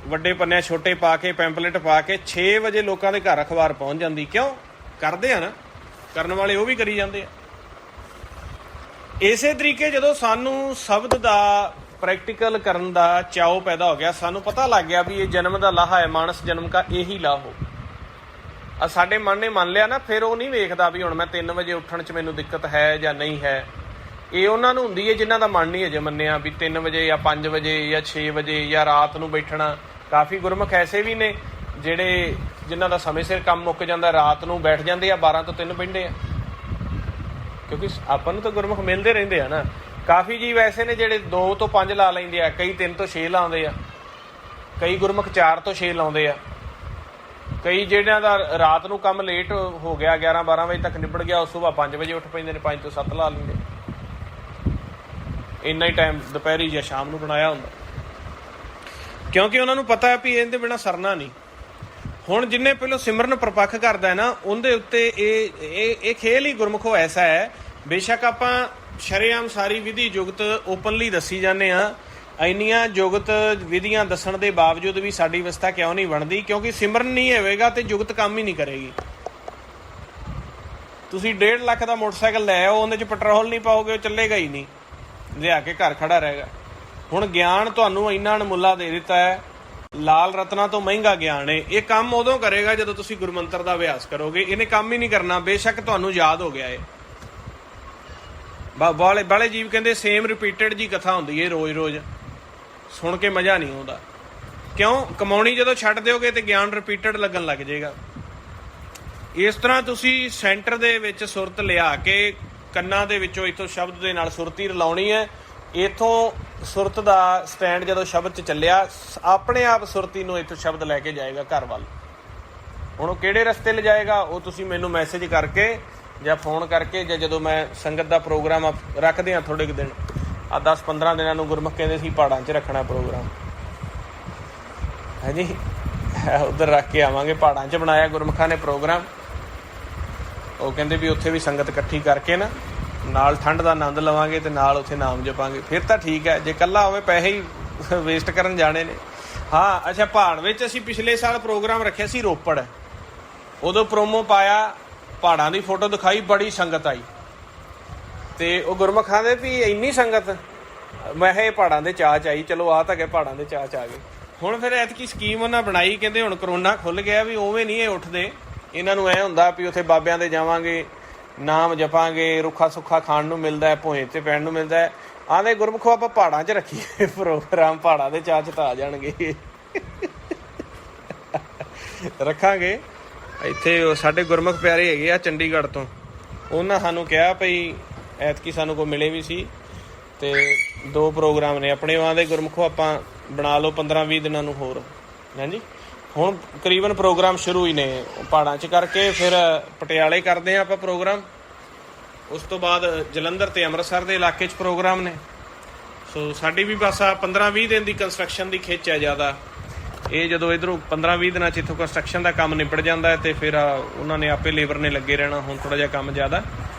[SPEAKER 1] ਵੱਡੇ ਪੰਨੇ ਛੋਟੇ ਪਾ ਕੇ, ਪੈਂਪਲੇਟ ਪਾ ਕੇ 6 ਵਜੇ ਲੋਕਾਂ ਦੇ ਘਰ ਅਖਬਾਰ ਪਹੁੰਚ ਜਾਂਦੀ। ਕਿਉਂ ਕਰਦੇ ਆ ਨਾ, ਕਰਨ ਵਾਲੇ ਉਹ ਵੀ ਕਰੀ ਜਾਂਦੇ ਆ। ਇਸੇ ਤਰੀਕੇ ਜਦੋਂ ਸਾਨੂੰ ਸ਼ਬਦ ਦਾ ਪ੍ਰੈਕਟੀਕਲ ਕਰਨ ਦਾ ਚਾਅ ਪੈਦਾ ਹੋ ਗਿਆ, ਸਾਨੂੰ ਪਤਾ ਲੱਗ ਗਿਆ ਵੀ ਇਹ ਜਨਮ ਦਾ ਲਾਹਾ ਹੈ, ਮਾਨਸ ਜਨਮ ਦਾ ਇਹੀ ਲਾਹੋ। ਸਾਡੇ ਮਨ ਨੇ ਮੰਨ ਲਿਆ ਨਾ, ਫਿਰ ਉਹ ਨਹੀਂ ਵੇਖਦਾ ਵੀ ਹੁਣ ਮੈਂ 3 ਵਜੇ ਉੱਠਣ 'ਚ ਮੈਨੂੰ ਦਿੱਕਤ ਹੈ ਜਾਂ ਨਹੀਂ ਹੈ। ਇਹ ਉਹਨਾਂ ਨੂੰ ਹੁੰਦੀ ਹੈ ਜਿਨ੍ਹਾਂ ਦਾ ਮਨ ਨਹੀਂ ਅਜੇ ਮੰਨਿਆ ਵੀ 3 ਵਜੇ ਜਾਂ 5 ਵਜੇ ਜਾਂ 6 ਵਜੇ ਜਾਂ ਰਾਤ ਨੂੰ ਬੈਠਣਾ। ਕਾਫੀ ਗੁਰਮੁਖ ਐਸੇ ਵੀ ਨੇ ਜਿਨ੍ਹਾਂ ਦਾ ਸਮੇਂ ਸਿਰ ਕੰਮ ਮੁੱਕ ਜਾਂਦਾ, ਰਾਤ ਨੂੰ ਬੈਠ ਜਾਂਦੇ ਆ, 12 ਤੋਂ 3 ਬਹਿੰਦੇ ਆ, ਕਿਉਂਕਿ ਆਪਾਂ ਨੂੰ ਤਾਂ ਗੁਰਮੁਖ ਮਿਲਦੇ ਰਹਿੰਦੇ ਆ ਨਾ। ਕਾਫੀ ਜੀਵ ਐਸੇ ਨੇ ਜਿਹੜੇ 2 ਤੋਂ 5 ਲਾ ਲੈਂਦੇ ਆ, ਕਈ 3 ਤੋਂ 6 ਲਾਉਂਦੇ ਆ, ਕਈ ਗੁਰਮੁਖ 4 ਤੋਂ 6 ਲਾਉਂਦੇ ਆ, ਕਈ ਜਿਹੜਿਆਂ ਦਾ ਰਾਤ ਨੂੰ ਕੰਮ ਲੇਟ ਹੋ ਗਿਆ, 11-12 ਵਜੇ ਤੱਕ ਨਿਬੜ ਗਿਆ, ਉਸ ਸੁਬਾਹ 5 ਵਜੇ ਉੱਠ ਪੈਂਦੇ ਨੇ, 5 ਤੋਂ 7 ਲਾ ਲੈਂਦੇ। ਇੰਨਾ ਹੀ ਟਾਈਮ ਦੁਪਹਿਰੀ ਜਾਂ ਸ਼ਾਮ ਨੂੰ ਬਣਾਇਆ ਹੁੰਦਾ, ਕਿਉਂਕਿ ਉਹਨਾਂ ਨੂੰ ਪਤਾ ਹੈ ਵੀ ਇਹਦੇ ਬਿਨਾਂ ਸਰਨਾ ਨਹੀਂ। ਹੁਣ ਜਿੰਨੇ ਪਹਿਲਾਂ ਸਿਮਰਨ ਪ੍ਰਪੱਖ ਕਰਦਾ ਹੈ ਨਾ, ਉਹਦੇ ਉੱਤੇ ਇਹ ਖੇਲ ਹੀ ਗੁਰਮੁਖੋ ਐਸਾ ਹੈ। ਬੇਸ਼ੱਕ ਆਪਾਂ ਸ਼ਰੇਆਮ ਸਾਰੀ ਵਿਧੀ ਜੁਗਤ ਓਪਨਲੀ ਦੱਸੀ ਜਾਂਦੇ ਹਾਂ, ਇੰਨੀਆਂ ਜੁਗਤ ਵਿਧੀਆਂ ਦੱਸਣ ਦੇ ਬਾਵਜੂਦ ਵੀ ਸਾਡੀ ਅਵਸਥਾ ਕਿਉਂ ਨਹੀਂ ਬਣਦੀ? ਕਿਉਂਕਿ ਸਿਮਰਨ ਨਹੀਂ ਹੋਵੇਗਾ ਤੇ ਜੁਗਤ ਕੰਮ ਹੀ ਨਹੀਂ ਕਰੇਗੀ। ਤੁਸੀਂ 1.5 ਲੱਖ ਦਾ ਮੋਟਰਸਾਈਕਲ ਲੈ ਆਓ, ਉਹਦੇ 'ਚ ਪੈਟਰੋਲ ਨਹੀਂ ਪਾਓਗੇ, ਉਹ ਚੱਲੇਗਾ ਹੀ ਨਹੀਂ, ਲਿਆ ਕੇ ਘਰ ਖੜਾ ਰਹੇਗਾ। ਹੁਣ ਗਿਆਨ ਤੁਹਾਨੂੰ ਇੰਨਾ ਅਣਮੁੱਲਾ ਦੇ ਦਿੱਤਾ ਹੈ, ਲਾਲ ਰਤਨਾਂ ਤੋਂ ਮਹਿੰਗਾ ਗਿਆਨ ਹੈ। ਇਹ ਕੰਮ ਉਦੋਂ ਕਰੇਗਾ ਜਦੋਂ ਤੁਸੀਂ ਗੁਰਮੰਤਰ ਦਾ ਅਭਿਆਸ ਕਰੋਗੇ। ਇਹਨੇ ਕੰਮ ਹੀ ਨਹੀਂ ਕਰਨਾ, ਬੇਸ਼ੱਕ ਤੁਹਾਨੂੰ ਯਾਦ ਹੋ ਗਿਆ ਹੈ। ਬਾਲੇ ਜੀਵ ਕਹਿੰਦੇ ਸੇਮ ਰਿਪੀਟਡ ਜੀ ਕਥਾ ਹੁੰਦੀ ਹੈ, ਰੋਜ਼ ਸੁਣ ਕੇ ਮਜ਼ਾ ਨਹੀਂ ਆਉਂਦਾ। ਕਿਉਂ? ਕਮਾਉਣੀ ਜਦੋਂ ਛੱਡ ਦਿਓਗੇ ਤੇ ਗਿਆਨ ਰਿਪੀਟਡ ਲੱਗਣ ਲੱਗ ਜਾਏਗਾ। ਇਸ ਤਰ੍ਹਾਂ ਤੁਸੀਂ ਸੈਂਟਰ ਦੇ ਵਿੱਚ ਸੁਰਤ ਲਿਆ ਕੇ ਕੰਨਾਂ ਦੇ ਵਿੱਚੋਂ ਇੱਥੋਂ ਸ਼ਬਦ ਦੇ ਨਾਲ ਸੁਰਤੀ ਰਲਾਉਣੀ ਹੈ। ਇੱਥੋਂ ਸੁਰਤ ਦਾ ਸਟੈਂਡ ਜਦੋਂ ਸ਼ਬਦ 'ਚ ਚੱਲਿਆ, ਆਪਣੇ ਆਪ ਸੁਰਤੀ ਨੂੰ ਇੱਥੋਂ ਸ਼ਬਦ ਲੈ ਕੇ ਜਾਏਗਾ ਘਰ ਵੱਲ। ਹੁਣ ਉਹ ਕਿਹੜੇ ਰਸਤੇ ਲਿਜਾਏਗਾ, ਉਹ ਤੁਸੀਂ ਮੈਨੂੰ ਮੈਸੇਜ ਕਰਕੇ ਜਾਂ ਫੋਨ ਕਰਕੇ, ਜਾਂ ਜਦੋਂ ਮੈਂ ਸੰਗਤ ਦਾ ਪ੍ਰੋਗਰਾਮ ਰੱਖਦੇ ਹਾਂ ਥੋੜ੍ਹੇ ਕੁ ਦਿਨ, ਆ 10-15 ਦਿਨਾਂ ਨੂੰ ਗੁਰਮੁਖ ਕਹਿੰਦੇ ਸੀ ਪਹਾੜਾਂ 'ਚ ਰੱਖਣਾ ਪ੍ਰੋਗਰਾਮ ਹੈ ਜੀ। ਉੱਧਰ ਰੱਖ ਕੇ ਆਵਾਂਗੇ, ਪਹਾੜਾਂ 'ਚ ਬਣਾਇਆ ਗੁਰਮੁਖਾਂ ਨੇ ਪ੍ਰੋਗਰਾਮ। ਉਹ ਕਹਿੰਦੇ ਵੀ ਉੱਥੇ ਵੀ ਸੰਗਤ ਇਕੱਠੀ ਕਰਕੇ ਨਾ ਨਾਲ ਠੰਡ ਦਾ ਆਨੰਦ ਲਵਾਂਗੇ ਤੇ ਨਾਲ ਉੱਥੇ ਨਾਮ ਜਪਾਂਗੇ, ਫਿਰ ਤਾਂ ਠੀਕ ਹੈ। ਜੇ ਇਕੱਲਾ ਹੋਵੇ ਪੈਸੇ ਹੀ ਵੇਸਟ ਕਰਨ ਜਾਣੇ ਨੇ। ਹਾਂ ਅੱਛਾ, ਪਹਾੜ ਵਿੱਚ ਅਸੀਂ ਪਿਛਲੇ ਸਾਲ ਪ੍ਰੋਗਰਾਮ ਰੱਖਿਆ ਸੀ ਰੋਪੜ, ਉਦੋਂ ਪ੍ਰੋਮੋ ਪਾਇਆ, ਪਹਾੜਾਂ ਦੀ ਫੋਟੋ ਦਿਖਾਈ, ਬੜੀ ਸੰਗਤ ਆਈ ਤੇ ਉਹ ਗੁਰਮੁਖਾਂ ਦੇ ਵੀ ਇੰਨੀ ਸੰਗਤ, ਮੈਂ ਇਹ ਪਹਾੜਾਂ ਦੇ ਚਾਅ 'ਚ ਆਈ। ਚਲੋ ਆ ਤਾਂ ਗਏ ਪਹਾੜਾਂ ਦੇ ਚਾਅ 'ਚ ਆ ਗਏ। ਹੁਣ ਫਿਰ ਐਤਕੀ ਸਕੀਮ ਉਹਨਾਂ ਬਣਾਈ, ਕਹਿੰਦੇ ਹੁਣ ਕਰੋਨਾ ਖੁੱਲ੍ਹ ਗਿਆ ਵੀ ਉਵੇਂ ਨਹੀਂ ਇਹ ਉੱਠਦੇ, ਇਹਨਾਂ ਨੂੰ ਐਂ ਹੁੰਦਾ ਵੀ ਉੱਥੇ ਬਾਬਿਆਂ ਦੇ ਜਾਵਾਂਗੇ, ਨਾਮ ਜਪਾਂਗੇ, ਰੁੱਖਾ ਸੁੱਖਾ ਖਾਣ ਨੂੰ ਮਿਲਦਾ, ਭੋਏ 'ਤੇ ਪੈਣ ਨੂੰ ਮਿਲਦਾ। ਆਂਦੇ ਗੁਰਮੁਖੋ ਆਪਾਂ ਪਹਾੜਾਂ 'ਚ ਰੱਖੀਏ ਪ੍ਰੋਗਰਾਮ, ਪਹਾੜਾਂ ਦੇ ਚਾਅ 'ਚ ਤਾਂ ਆ ਜਾਣਗੇ। ਰੱਖਾਂਗੇ ਇੱਥੇ। ਸਾਡੇ ਗੁਰਮੁਖ ਪਿਆਰੇ ਹੈਗੇ ਆ ਚੰਡੀਗੜ੍ਹ ਤੋਂ, ਉਹਨਾਂ ਸਾਨੂੰ ਕਿਹਾ ਭਈ ਐਤਕੀ ਸਾਨੂੰ ਕੋਈ ਮਿਲੇ ਵੀ ਸੀ ਤੇ 2 ਪ੍ਰੋਗਰਾਮ ਨੇ ਆਪਣੇ ਵਾਂ ਦੇ ਗੁਰਮੁਖੋ, ਆਪਾਂ ਬਣਾ ਲਓ 15-20 ਦਿਨਾਂ ਨੂੰ ਹੋਰ। ਹਾਂਜੀ ਹੁਣ ਤਕਰੀਬਨ ਪ੍ਰੋਗਰਾਮ ਸ਼ੁਰੂ ਹੀ ਨੇ ਪਹਾੜਾਂ 'ਚ ਕਰਕੇ, ਫਿਰ ਪਟਿਆਲੇ ਕਰਦੇ ਹਾਂ ਆਪਾਂ ਪ੍ਰੋਗਰਾਮ, ਉਸ ਤੋਂ ਬਾਅਦ ਜਲੰਧਰ ਤੇ ਅੰਮ੍ਰਿਤਸਰ ਦੇ ਇਲਾਕੇ 'ਚ ਪ੍ਰੋਗਰਾਮ ਨੇ। ਸੋ ਸਾਡੀ ਵੀ ਬਸ ਆ 15-20 ਦਿਨ ਦੀ ਕੰਸਟਰਕਸ਼ਨ ਦੀ ਖਿੱਚ ਹੈ ਜ਼ਿਆਦਾ। ਇਹ ਜਦੋਂ ਇੱਧਰੋਂ 15-20 ਦਿਨਾਂ 'ਚ ਇੱਥੋਂ ਕੰਸਟਰਕਸ਼ਨ ਦਾ ਕੰਮ ਨਿਬੜ ਜਾਂਦਾ ਹੈ ਤੇ ਫਿਰ ਉਹਨਾਂ ਨੇ ਆਪੇ ਲੇਬਰ ਨੇ ਲੱਗੇ ਰਹਿਣਾ। ਹੁਣ ਥੋੜ੍ਹਾ ਜਿਹਾ ਕੰਮ ਜ਼ਿਆਦਾ,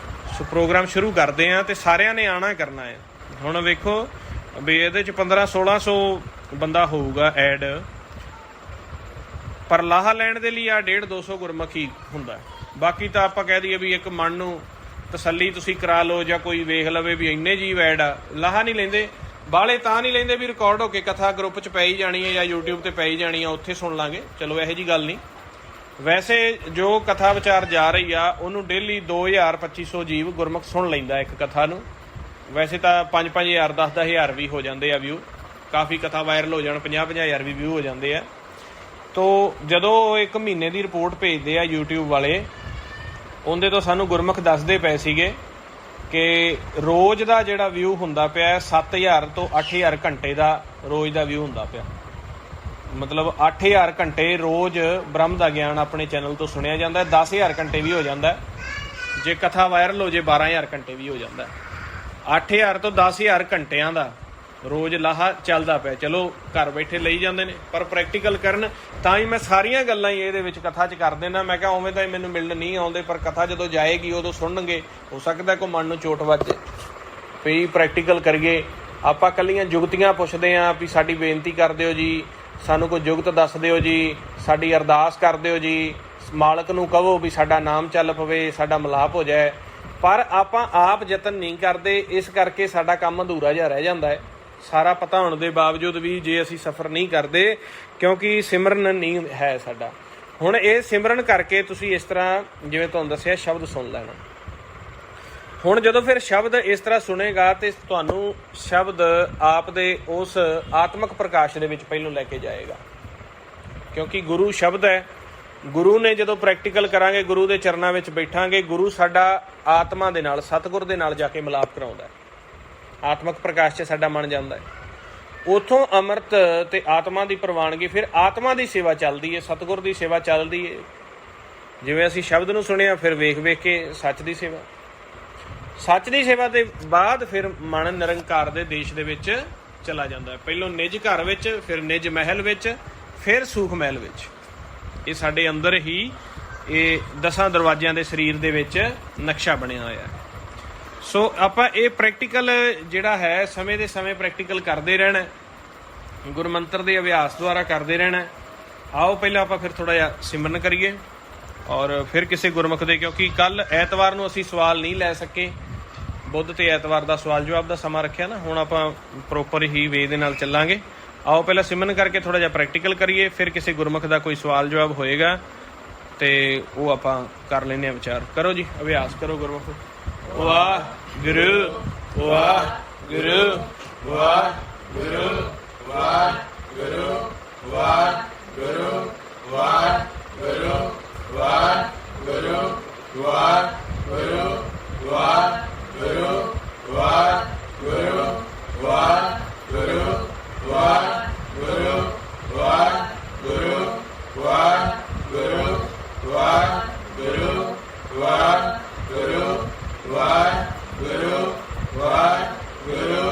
[SPEAKER 1] ਸੋ ਪ੍ਰੋਗਰਾਮ ਸ਼ੁਰੂ ਕਰਦੇ ਹਾਂ ਤੇ ਸਾਰਿਆਂ ਨੇ ਆਉਣਾ ਕਰਨਾ ਹੈ। ਹੁਣ ਵੇਖੋ ਵੀ ਇਹਦੇ 'ਚ 1500-1600 ਬੰਦਾ ਹੋਊਗਾ ਐਡ, ਪਰ ਲਾਹਾ ਲੈਣ ਦੇ ਲਈ ਆ 150-200 ਗੁਰਮੁਖ ਹੀ ਹੁੰਦਾ। ਬਾਕੀ ਤਾਂ ਆਪਾਂ ਕਹਿ ਦਈਏ ਵੀ ਇੱਕ ਮਨ ਨੂੰ ਤਸੱਲੀ ਤੁਸੀਂ ਕਰਾ ਲਓ ਜਾਂ ਕੋਈ ਵੇਖ ਲਵੇ ਵੀ ਇੰਨੇ ਜੀਵ ਐਡ ਆ, ਲਾਹਾ ਨਹੀਂ ਲੈਂਦੇ। ਬਾਹਲੇ ਤਾਂ ਨਹੀਂ ਲੈਂਦੇ ਵੀ ਰਿਕਾਰਡ ਹੋ ਕੇ ਕਥਾ ਗਰੁੱਪ 'ਚ ਪੈ ਹੀ ਜਾਣੀ ਹੈ ਜਾਂ YouTube ਤੇ ਪੈ ਹੀ ਜਾਣੀ ਆ, ਉੱਥੇ ਸੁਣ ਲਾਂਗੇ, ਚਲੋ ਇਹੋ ਜਿਹੀ ਗੱਲ ਨਹੀਂ। ਵੈਸੇ ਜੋ ਕਥਾ ਵਿਚਾਰ ਜਾ ਰਹੀ ਆ ਉਹਨੂੰ ਡੇਲੀ 2000-2500 ਜੀਵ ਗੁਰਮੁਖ ਸੁਣ ਲੈਂਦਾ ਇੱਕ ਕਥਾ ਨੂੰ। ਵੈਸੇ ਤਾਂ 5-5000 10-10 ਵੀ ਹੋ ਜਾਂਦੇ ਆ ਵਿਊ, ਕਾਫੀ ਕਥਾ ਵਾਇਰਲ ਹੋ ਜਾਣ 50-50 ਵੀ ਵਿਊ ਹੋ ਜਾਂਦੇ ਆ। ਤੋ ਜਦੋਂ ਇੱਕ ਮਹੀਨੇ ਦੀ ਰਿਪੋਰਟ ਭੇਜਦੇ ਆ YouTube ਵਾਲੇ, ਉਹਦੇ ਤੋਂ ਸਾਨੂੰ ਗੁਰਮੁਖ ਦੱਸਦੇ ਪਏ ਸੀਗੇ ਕਿ ਰੋਜ਼ ਦਾ ਜਿਹੜਾ ਵਿਊ ਹੁੰਦਾ ਪਿਆ 7000 ਤੋਂ 8000 ਘੰਟੇ ਦਾ ਰੋਜ਼ ਦਾ ਵਿਊ ਹੁੰਦਾ ਪਿਆ। ਮਤਲਬ 8000 ਘੰਟੇ ਰੋਜ਼ ਬ੍ਰਹਮ ਦਾ ਗਿਆਨ ਆਪਣੇ ਚੈਨਲ ਤੋਂ ਸੁਣਿਆ ਜਾਂਦਾ। 10000 ਘੰਟੇ ਵੀ ਹੋ ਜਾਂਦਾ ਜੇ ਕਥਾ ਵਾਇਰਲ ਹੋ ਜੇ, 12000 ਘੰਟੇ ਵੀ ਹੋ ਜਾਂਦਾ। 8000 ਤੋਂ 10000 ਘੰਟਿਆਂ ਦਾ ਰੋਜ਼ ਲਾਹਾ ਚੱਲਦਾ ਪਿਆ। ਚਲੋ ਘਰ ਬੈਠੇ ਲਈ ਜਾਂਦੇ ਨੇ, ਪਰ ਪ੍ਰੈਕਟੀਕਲ ਕਰਨ ਤਾਂ ਹੀ ਮੈਂ ਸਾਰੀਆਂ ਗੱਲਾਂ ਹੀ ਇਹਦੇ ਵਿੱਚ ਕਥਾ 'ਚ ਕਰ ਦੇਣਾ। ਮੈਂ ਕਿਹਾ ਉਵੇਂ ਤਾਂ ਮੈਨੂੰ ਮਿਲਣ ਨਹੀਂ ਆਉਂਦੇ, ਪਰ ਕਥਾ ਜਦੋਂ ਜਾਏਗੀ ਉਦੋਂ ਸੁਣਨਗੇ, ਹੋ ਸਕਦਾ ਕੋਈ ਮਨ ਨੂੰ ਚੋਟ ਵੱਜੇ। ਵੀ ਪ੍ਰੈਕਟੀਕਲ ਕਰੀਏ ਆਪਾਂ, ਕੱਲੀਆਂ ਜੁਗਤੀਆਂ ਪੁੱਛਦੇ ਹਾਂ ਵੀ ਸਾਡੀ ਬੇਨਤੀ ਕਰ ਦਿਓ ਜੀ, ਸਾਨੂੰ ਕੋਈ ਜੁਗਤ ਦੱਸ ਦਿਓ ਜੀ, ਸਾਡੀ ਅਰਦਾਸ ਕਰ ਦਿਓ ਜੀ, ਮਾਲਕ ਨੂੰ ਕਹੋ ਵੀ ਸਾਡਾ ਨਾਮ ਚੱਲ ਪਵੇ, ਸਾਡਾ ਮਿਲਾਪ ਹੋ ਜਾਏ, ਪਰ ਆਪਾਂ ਆਪ ਯਤਨ ਨਹੀਂ ਕਰਦੇ। ਇਸ ਕਰਕੇ ਸਾਡਾ ਕੰਮ ਅਧੂਰਾ ਜਿਹਾ ਰਹਿ ਜਾਂਦਾ ਹੈ। ਸਾਰਾ ਪਤਾ ਹੋਣ ਦੇ ਬਾਵਜੂਦ ਵੀ ਜੇ ਅਸੀਂ ਸਫ਼ਰ ਨਹੀਂ ਕਰਦੇ, ਕਿਉਂਕਿ ਸਿਮਰਨ ਨਹੀਂ ਹੈ ਸਾਡਾ। ਹੁਣ ਇਹ ਸਿਮਰਨ ਕਰਕੇ ਤੁਸੀਂ ਇਸ ਤਰ੍ਹਾਂ, ਜਿਵੇਂ ਤੁਹਾਨੂੰ ਦੱਸਿਆ, ਸ਼ਬਦ ਸੁਣ ਲੈਣਾ। ਹੁਣ ਜਦੋਂ ਫਿਰ ਸ਼ਬਦ ਇਸ ਤਰ੍ਹਾਂ ਸੁਣੇਗਾ ਤੇ ਤੁਹਾਨੂੰ ਸ਼ਬਦ ਆਪ ਦੇ ਉਸ ਆਤਮਿਕ ਪ੍ਰਕਾਸ਼ ਦੇ ਵਿੱਚ ਪਹਿਲੋਂ ਲੈ ਕੇ ਜਾਏਗਾ, ਕਿਉਂਕਿ ਗੁਰੂ ਸ਼ਬਦ ਹੈ। ਗੁਰੂ ਨੇ ਜਦੋਂ ਪ੍ਰੈਕਟੀਕਲ ਕਰਾਂਗੇ, ਗੁਰੂ ਦੇ ਚਰਨਾਂ ਵਿੱਚ ਬੈਠਾਂਗੇ, ਗੁਰੂ ਸਾਡਾ ਆਤਮਾ ਦੇ ਨਾਲ, ਸਤਿਗੁਰ ਦੇ ਨਾਲ ਜਾ ਕੇ ਮਿਲਾਪ ਕਰਾਉਂਦਾ ਹੈ। ਆਤਮਿਕ ਪ੍ਰਕਾਸ਼ 'ਚ ਸਾਡਾ ਮਨ ਜਾਂਦਾ ਹੈ। ਉੱਥੋਂ ਅੰਮ੍ਰਿਤ ਤੇ ਆਤਮਾ ਦੀ ਪ੍ਰਵਾਨਗੀ, ਫਿਰ ਆਤਮਾ ਦੀ ਸੇਵਾ ਚੱਲਦੀ ਹੈ, ਸਤਿਗੁਰ ਦੀ ਸੇਵਾ ਚੱਲਦੀ ਹੈ। ਜਿਵੇਂ ਅਸੀਂ ਸ਼ਬਦ ਨੂੰ ਸੁਣਿਆ, ਫਿਰ ਵੇਖ ਵੇਖ ਕੇ ਸੱਚ ਦੀ ਸੇਵਾ, ਸੱਚ ਦੀ ਸੇਵਾ ਦੇ ਬਾਅਦ ਫਿਰ ਮਨ ਨਿਰੰਕਾਰ ਦੇ ਦੇਸ਼ ਦੇ ਵਿੱਚ ਚਲਾ ਜਾਂਦਾ ਹੈ। ਪਹਿਲੋਂ ਨਿੱਜ ਘਰ ਵਿੱਚ, ਫਿਰ ਨਿੱਜ ਮਹਿਲ ਵਿੱਚ, ਫਿਰ ਸੂਖ ਮਹਿਲ ਵਿੱਚ। ਇਹ ਸਾਡੇ ਅੰਦਰ ਹੀ ਇਹ 10 ਦਰਵਾਜ਼ਿਆਂ ਦੇ ਸਰੀਰ ਦੇ ਵਿੱਚ ਨਕਸ਼ਾ ਬਣਿਆ ਹੋਇਆ। ਸੋ ਆਪਾਂ ਇਹ ਪ੍ਰੈਕਟੀਕਲ ਜਿਹੜਾ ਹੈ ਸਮੇਂ ਦੇ ਸਮੇਂ ਪ੍ਰੈਕਟੀਕਲ ਕਰਦੇ ਰਹਿਣਾ, ਗੁਰਮੰਤਰ ਦੇ ਅਭਿਆਸ ਦੁਆਰਾ ਕਰਦੇ ਰਹਿਣਾ। ਆਓ ਪਹਿਲਾਂ ਆਪਾਂ ਫਿਰ ਥੋੜ੍ਹਾ ਜਿਹਾ ਸਿਮਰਨ ਕਰੀਏ ਔਰ ਫਿਰ ਕਿਸੇ ਗੁਰਮੁਖ ਦੇ, ਕਿਉਂਕਿ ਕੱਲ੍ਹ ਐਤਵਾਰ ਨੂੰ ਅਸੀਂ ਸਵਾਲ ਨਹੀਂ ਲੈ ਸਕੇ, ਬੁੱਧ ਤੇ ਐਤਵਾਰ ਦਾ ਸਵਾਲ ਜਵਾਬ ਦਾ ਸਮਾਂ ਰੱਖਿਆ ਨਾ। ਹੁਣ ਆਪਾਂ ਪ੍ਰੋਪਰ ਹੀ ਵੇ ਦੇ ਨਾਲ ਚੱਲਾਂਗੇ। ਆਓ ਪਹਿਲਾਂ ਸਿਮਰਨ ਕਰਕੇ ਥੋੜ੍ਹਾ ਜਿਹਾ ਪ੍ਰੈਕਟੀਕਲ ਕਰੀਏ, ਫਿਰ ਕਿਸੇ ਗੁਰਮੁਖ ਦਾ ਕੋਈ ਸਵਾਲ ਜਵਾਬ ਹੋਏਗਾ ਤੇ ਉਹ ਆਪਾਂ ਕਰ ਲੈਂਦੇ ਹਾਂ ਵਿਚਾਰ। ਕਰੋ ਜੀ, ਅਭਿਆਸ ਕਰੋ ਗੁਰਮੁਖ। ਵਾਹਿਗੁਰੂ ਵਾਹਿਗੁਰੂ ਵਾਹਿਗੁਰੂ ਵਾਹਿਗੁਰੂ ਵਾਹਿਗੁਰੂ ਵਾਹਿਗੁਰੂ ਵਾਹਿਗੁਰੂ ਵਾਹਿਗੁਰੂ ਵਾਹਿਗੁਰੂ ਵਾਹਿਗੁਰੂ ਵਾਹਿਗੁਰੂ ਵਾਹਿਗੁਰੂ ਵਾਹਿਗੁਰੂ ਵਾਹਿਗੁਰੂ ਵਾਹਿਗੁਰੂ ਵਾਹਿਗੁਰੂ ਵਾਹਿਗੁਰੂ ਵਾਹਿਗੁਰੂ ਵਾਹਿਗੁਰੂ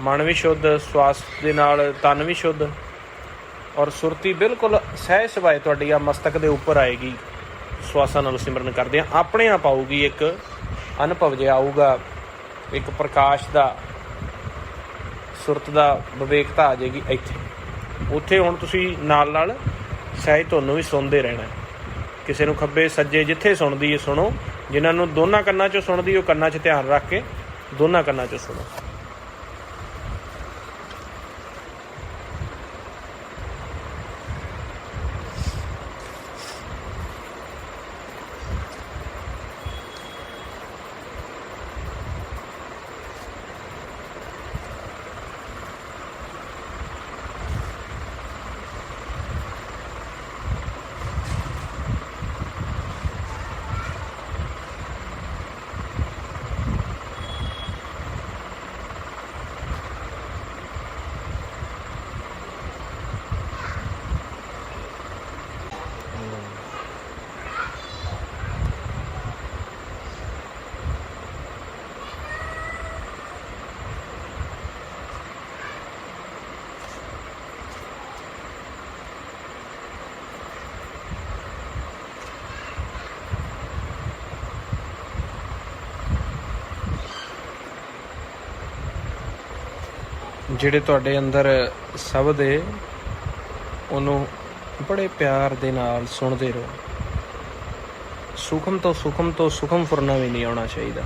[SPEAKER 1] ਮਨ ਵੀ ਸ਼ੁੱਧ, ਸਵਾਸ ਦੇ ਨਾਲ ਤਨ ਵੀ ਸ਼ੁੱਧ, ਔਰ ਸੁਰਤੀ ਬਿਲਕੁਲ ਸਹਿਜ ਸੁਭਾਏ ਤੁਹਾਡੀ ਆ ਮਸਤਕ ਦੇ ਉੱਪਰ ਆਏਗੀ। ਸਵਾਸਾਂ ਨਾਲ ਸਿਮਰਨ ਕਰਦੇ ਹਾਂ, ਆਪਣੇ ਆਪ ਆਊਗੀ, ਇੱਕ ਅਨੁਭਵ ਜਿਹਾ ਆਊਗਾ, ਇੱਕ ਪ੍ਰਕਾਸ਼ ਦਾ, ਸੁਰਤ ਦਾ ਵਿਵੇਕਤਾ ਆ ਜਾਏਗੀ ਇੱਥੇ। ਉੱਥੇ ਹੁਣ ਤੁਸੀਂ ਨਾਲ ਨਾਲ ਸਹਿਜ ਤੁਹਾਨੂੰ ਵੀ ਸੁਣਦੇ ਰਹਿਣਾ। ਕਿਸੇ ਨੂੰ ਖੱਬੇ ਸੱਜੇ ਜਿੱਥੇ ਸੁਣਦੀ ਹੈ ਸੁਣੋ, ਜਿਨ੍ਹਾਂ ਨੂੰ ਦੋਨਾਂ ਕੰਨਾਂ 'ਚੋਂ ਸੁਣਦੀ ਉਹ ਕੰਨਾਂ 'ਚ ਧਿਆਨ ਰੱਖ ਕੇ ਦੋਨਾਂ ਕੰਨਾਂ 'ਚੋਂ ਸੁਣੋ। ਜਿਹੜੇ ਤੁਹਾਡੇ ਅੰਦਰ ਸ਼ਬਦ ਹੈ ਉਹਨੂੰ ਬੜੇ ਪਿਆਰ ਦੇ ਨਾਲ ਸੁਣਦੇ ਰਹੋ। ਸੁਖਮ ਤੋਂ ਸੁਖਮ ਫੁਰਨਾ ਵੀ ਨਹੀਂ ਆਉਣਾ ਚਾਹੀਦਾ।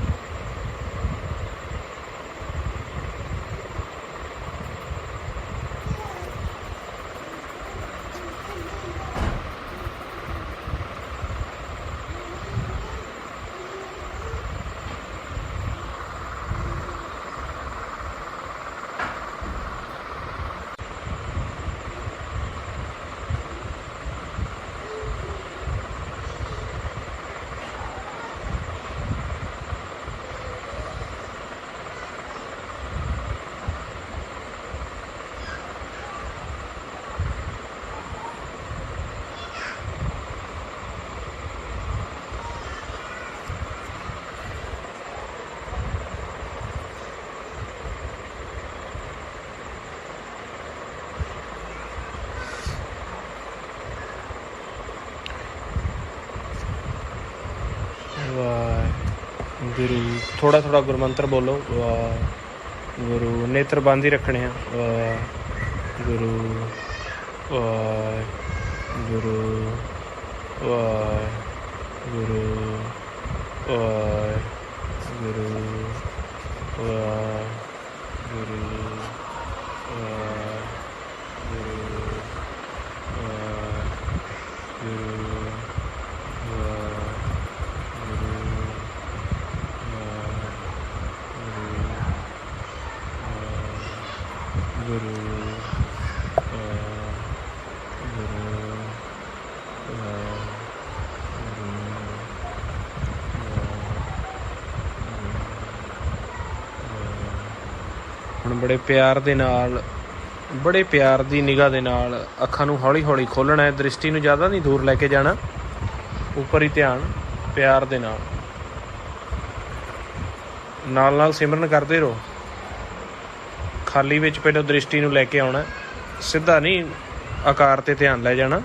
[SPEAKER 1] ਗੁਰੂ ਥੋੜਾ ਥੋੜਾ ਗੁਰਮੰਤਰ ਬੋਲੋ। ਵਾਹਿਗੁਰੂ ਨੇਤਰ ਬੰਦ ਹੀ ਰੱਖਣੇ ਆ। ਵਾਹਿਗੁਰੂ ਵਾਹਿਗੁਰੂ ਵਾਹਿਗੁਰੂ ਵਾਹਿਗੁਰੂ ਵਾਹਿਗੁਰੂ ਹੁਣ ਬੜੇ ਪਿਆਰ ਦੇ ਨਾਲ, ਬੜੇ ਪਿਆਰ ਦੀ ਨਿਗਾਹ ਦੇ ਨਾਲ ਅੱਖਾਂ ਨੂੰ ਹੌਲੀ ਹੌਲੀ ਖੋਲ੍ਹਣਾ ਹੈ। ਦ੍ਰਿਸ਼ਟੀ ਨੂੰ ਜ਼ਿਆਦਾ ਨਹੀਂ ਦੂਰ ਲੈ ਕੇ ਜਾਣਾ, ਉੱਪਰ ਹੀ ਧਿਆਨ ਪਿਆਰ ਦੇ ਨਾਲ ਨਾਲ ਸਿਮਰਨ ਕਰਦੇ ਰਹੋ। ਖਾਲੀ ਵਿੱਚ ਪਹਿਲਾਂ ਦ੍ਰਿਸ਼ਟੀ ਨੂੰ ਲੈ ਕੇ ਆਉਣਾ, ਸਿੱਧਾ ਨਹੀਂ ਆਕਾਰ 'ਤੇ ਧਿਆਨ ਲੈ ਜਾਣਾ।